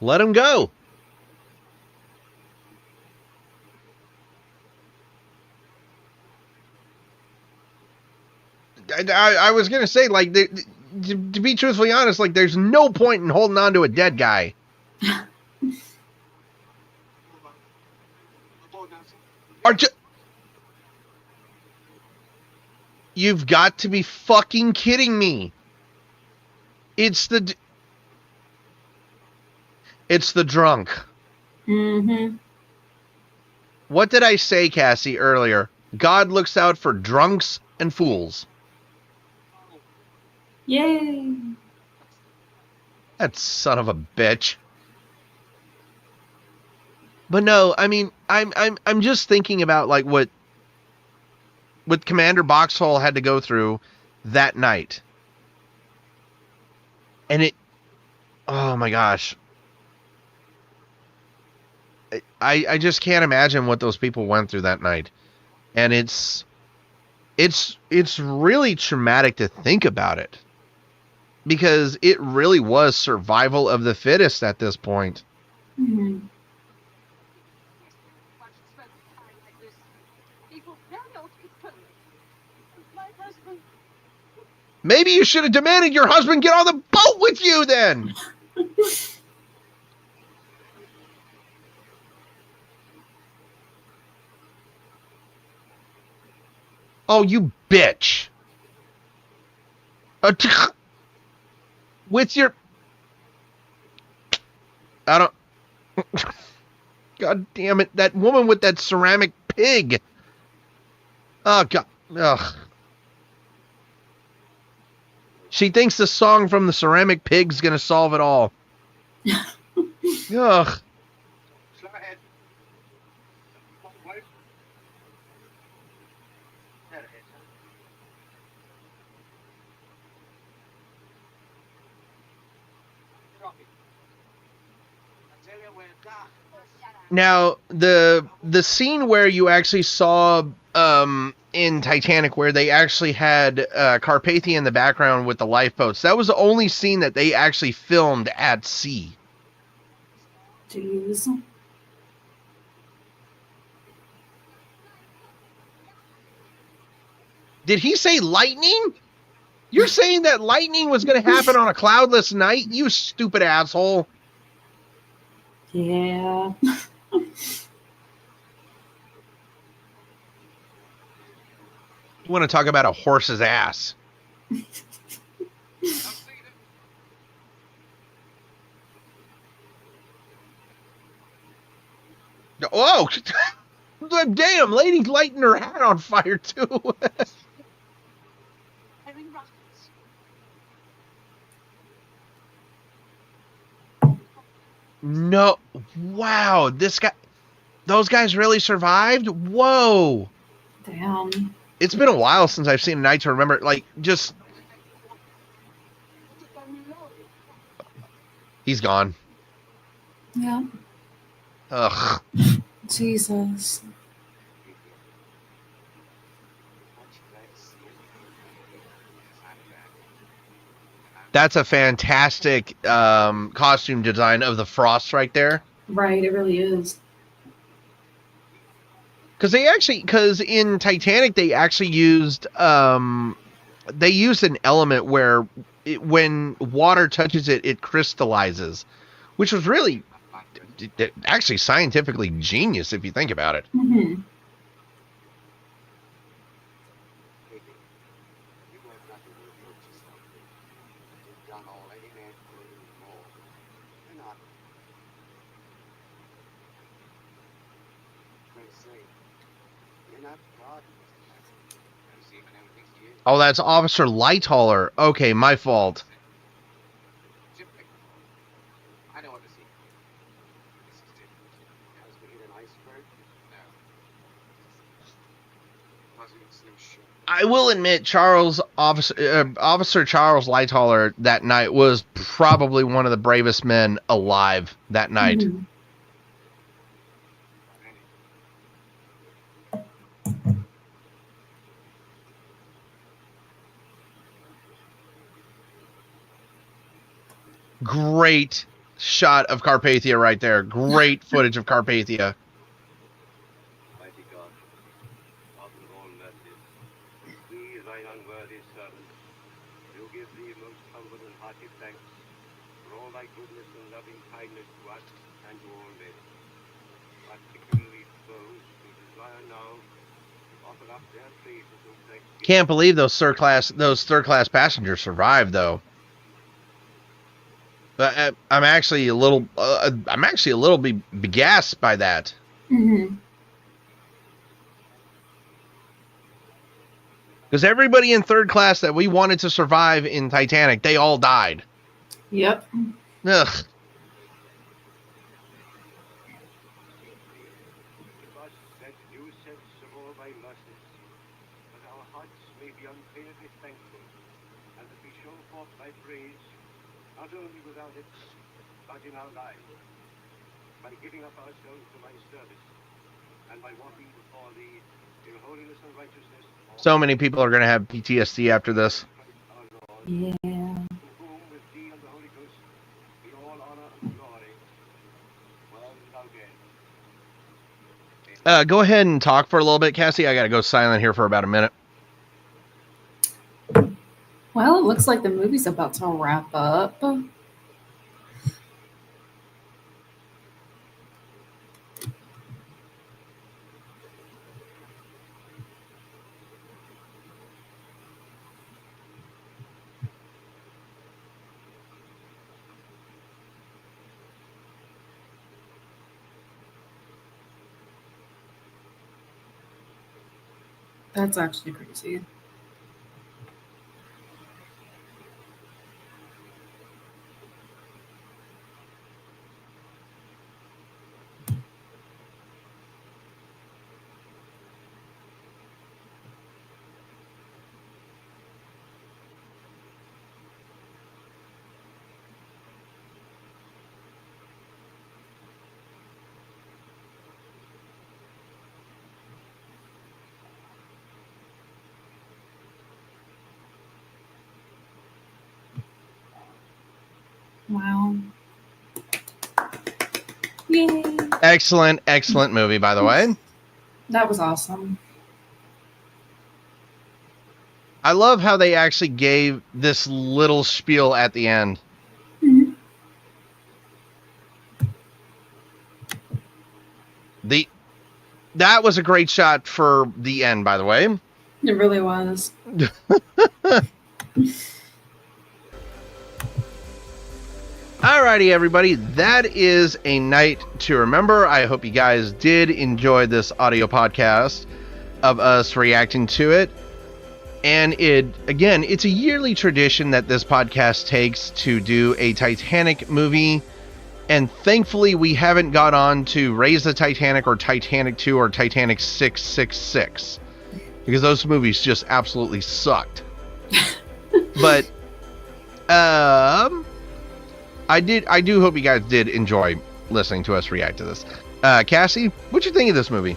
Let him go. I was going to say, like, to be truthfully honest, like, there's no point in holding on to a dead guy. You've got to be fucking kidding me. It's the drunk. Mm-hmm. What did I say, Cassie, earlier? God looks out for drunks and fools. Yay. That son of a bitch. But no, I mean, I'm just thinking about like what Commander Boxhall had to go through that night. And oh my gosh. I just can't imagine what those people went through that night. And it's really traumatic to think about it. Because it really was survival of the fittest at this point. Mm-hmm. Maybe you should have demanded your husband get on the boat with you then. Oh, you bitch. With your... I don't... God damn it. That woman with that ceramic pig. Oh, God. Ugh. She thinks the song from the ceramic pig's going to solve it all. Ugh. Slow ahead. Wait. Dead ahead, sir. Drop it. I tell you where dark. Now, the scene where you actually saw in Titanic where they actually had Carpathia in the background with the lifeboats, that was the only scene that they actually filmed at sea. Jeez. Did he say lightning? You're saying that lightning was going to happen on a cloudless night? You stupid asshole. Yeah. You want to talk about a horse's ass? Oh, damn, lady's lighting her hat on fire too. No, wow, those guys really survived? Whoa. Damn. It's been a while since I've seen a Night to Remember. Like, just... He's gone. Yeah. Ugh. Jesus. That's a fantastic costume design of the Frost right there. Right, it really is. Because in Titanic they actually used an element where when water touches it, it crystallizes, which was really actually scientifically genius if you think about it. Mm-hmm. Oh, that's Officer Lightoller. Okay, my fault. I know what to see. This is different. Has we hit an iceberg? No. Wasn't slim short. I will admit, Officer Charles Lightoller that night was probably one of the bravest men alive that night. Mm-hmm. Great shot of Carpathia right there. Great footage of Carpathia. Mighty God, of all mercy, thee thine unworthy servant, do give thee most humble and hearty thanks for all thy goodness and loving kindness to us and to all men, particularly to those who desire now to offer up their praises and thanksgiving. Can't believe those third class passengers survived though. But I'm actually a little begassed by that. Mm-hmm. Because everybody in third class that we wanted to survive in Titanic, they all died. Yep. Ugh. us sent new sense of all thy mercies, that our hearts may be unfeignedly thankful, and that we show forth thy praise, not only without it, but in our lives, by giving up ourselves to thy service, and by walking before thee in holiness and righteousness. So many people are going to have PTSD after this. Yeah. To whom with thee and the Holy Ghost be all honor and glory, world without end. Go ahead and talk for a little bit, Cassie. I got to go silent here for about a minute. Well, it looks like the movie's about to wrap up. That's actually crazy. Wow. Yay. Excellent movie, by the way. That was awesome. I love how they actually gave this little spiel at the end. Mhm. That was a great shot for the end, by the way. It really was. Alrighty, everybody. That is a night to remember. I hope you guys did enjoy this audio podcast of us reacting to it. And it's a yearly tradition that this podcast takes to do a Titanic movie. And thankfully, we haven't got on to Raise the Titanic or Titanic 2 or Titanic 666. Because those movies just absolutely sucked. But, I do hope you guys did enjoy listening to us react to this. Cassie, what'd you think of this movie?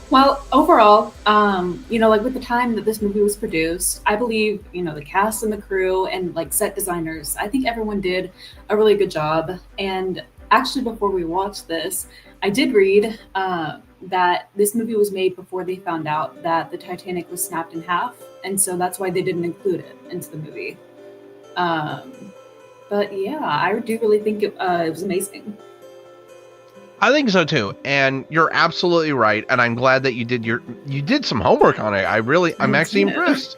Well, overall, like with the time that this movie was produced, I believe, the cast and the crew and like set designers, I think everyone did a really good job. And actually, before we watched this, I did read that this movie was made before they found out that the Titanic was snapped in half. And so that's why they didn't include it into the movie. But yeah, I do really think it was amazing. I think so too, and you're absolutely right. And I'm glad that you did some homework on it. I'm actually impressed.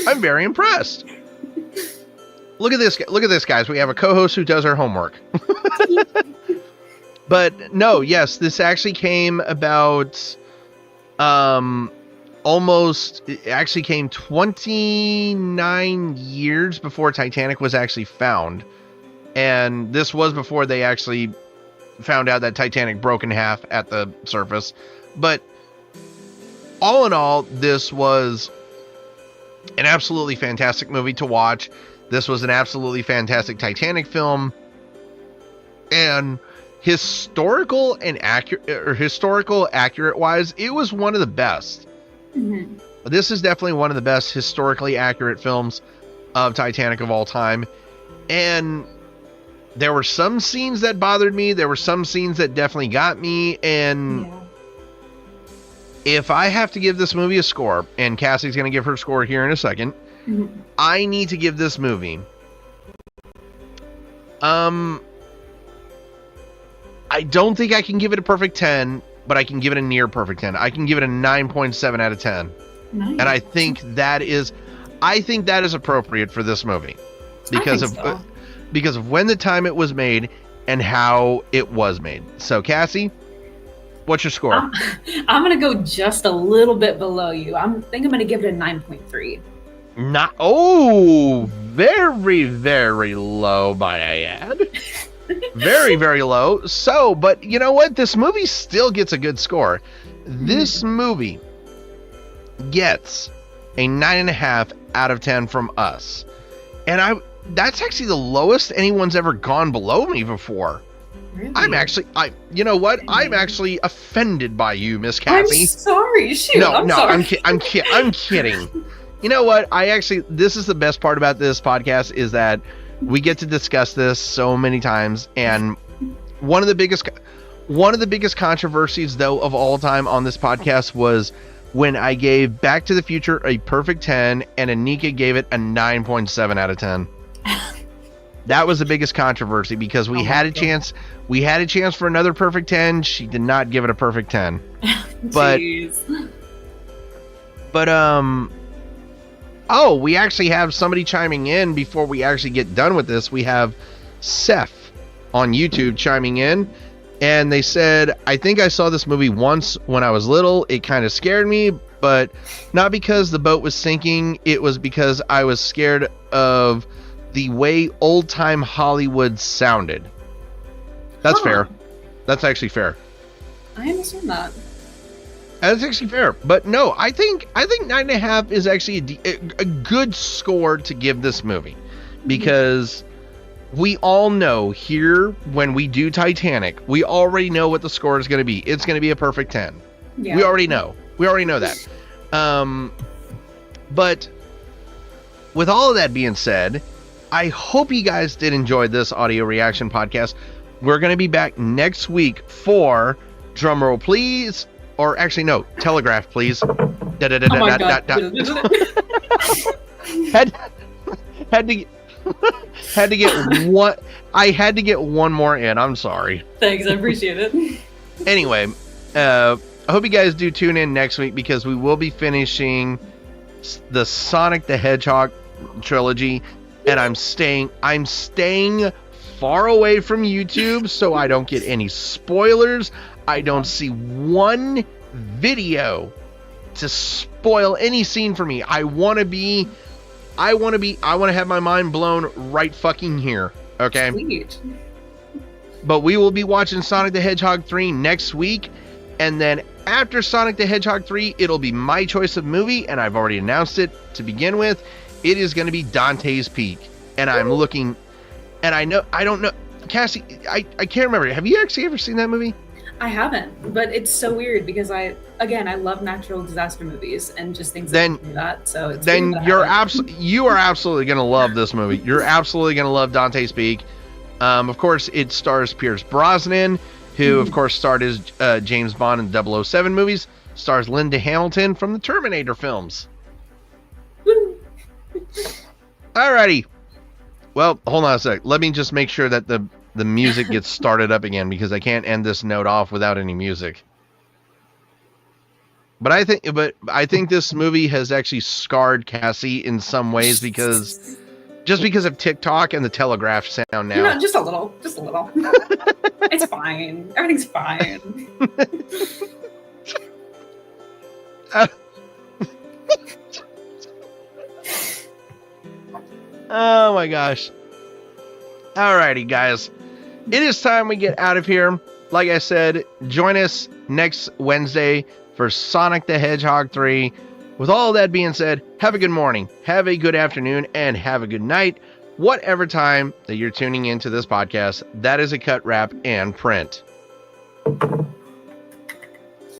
I'm very impressed. Look at this, guys. We have a co-host who does her homework. But no, yes, this actually came about. It actually came 29 years before Titanic was actually found. And this was before they actually found out that Titanic broke in half at the surface. But all in all, this was an absolutely fantastic movie to watch. This was an absolutely fantastic Titanic film. And historical accurate wise, it was one of the best. Mm-hmm. This is definitely one of the best historically accurate films of Titanic of all time. And there were some scenes that bothered me. There were some scenes that definitely got me. And if I have to give this movie a score, and Cassie's going to give her score here in a second, I need to give this movie I don't think I can give it a perfect 10, but I can give it a near perfect 10. I can give it a 9.7 out of 10. Nice. And I think that is appropriate for this movie because of when the time it was made and how it was made. So Cassie, what's your score? I'm going to go just a little bit below you. I think I'm going to give it a 9.3. Very, very low, might I add. Very, very low. So, but you know what? This movie still gets a good score. This movie gets a 9.5 out of 10 from us. And that's actually the lowest anyone's ever gone below me before. Really? You know what? I'm actually offended by you, Miss Cassie. I'm sorry. Shoot. No, sorry. I'm kidding. You know what? This is the best part about this podcast is that we get to discuss this so many times. And one of the biggest controversies, though, of all time on this podcast was when I gave Back to the Future a perfect 10 and Anika gave it a 9.7 out of 10. That was the biggest controversy because we had a chance for another perfect 10. She did not give it a perfect 10. But we actually have somebody chiming in before we actually get done with this. We have Seth on YouTube chiming in, and they said, I think I saw this movie once when I was little. It kind of scared me, but not because the boat was sinking. It was because I was scared of the way old-time Hollywood sounded. That's fair. That's actually fair. I understand that. That's actually fair. But no, I think 9.5 is actually a good score to give this movie. Because we all know here, when we do Titanic, we already know what the score is going to be. It's going to be a perfect 10. Yeah. We already know that. But with all of that being said, I hope you guys did enjoy this audio reaction podcast. We're going to be back next week for, drumroll please, or actually no, telegraph please. Had to get one. I had to get one more in. I'm sorry. Thanks, I appreciate it. Anyway, I hope you guys do tune in next week because we will be finishing the Sonic the Hedgehog trilogy. And I'm staying far away from YouTube so I don't get any spoilers. I don't see one video to spoil any scene for me. I want to have my mind blown right fucking here. Okay. Sweet. But we will be watching Sonic the Hedgehog 3 next week. And then after Sonic the Hedgehog 3, it'll be my choice of movie. And I've already announced it to begin with. It is going to be Dante's Peak. And I'm looking, and I don't know, Cassie, I can't remember. Have you actually ever seen that movie? I haven't, but it's so weird because I love natural disaster movies and just things that do that. So it's then you are absolutely going to love this movie. You're absolutely going to love Dante's Peak. Of course, it stars Pierce Brosnan, who of course starred as James Bond in 007 movies. Stars Linda Hamilton from the Terminator films. Alrighty. Well, hold on a sec. Let me just make sure that the music gets started up again because I can't end this note off without any music. But I think this movie has actually scarred Cassie in some ways because of TikTok and the telegraph sound now. No, just a little. It's fine. Everything's fine. Oh my gosh. Alrighty, guys. It is time we get out of here. Like I said, join us next Wednesday for Sonic the Hedgehog 3. With all that being said, have a good morning, have a good afternoon, and have a good night. Whatever time that you're tuning into this podcast, that is a cut, wrap, and print.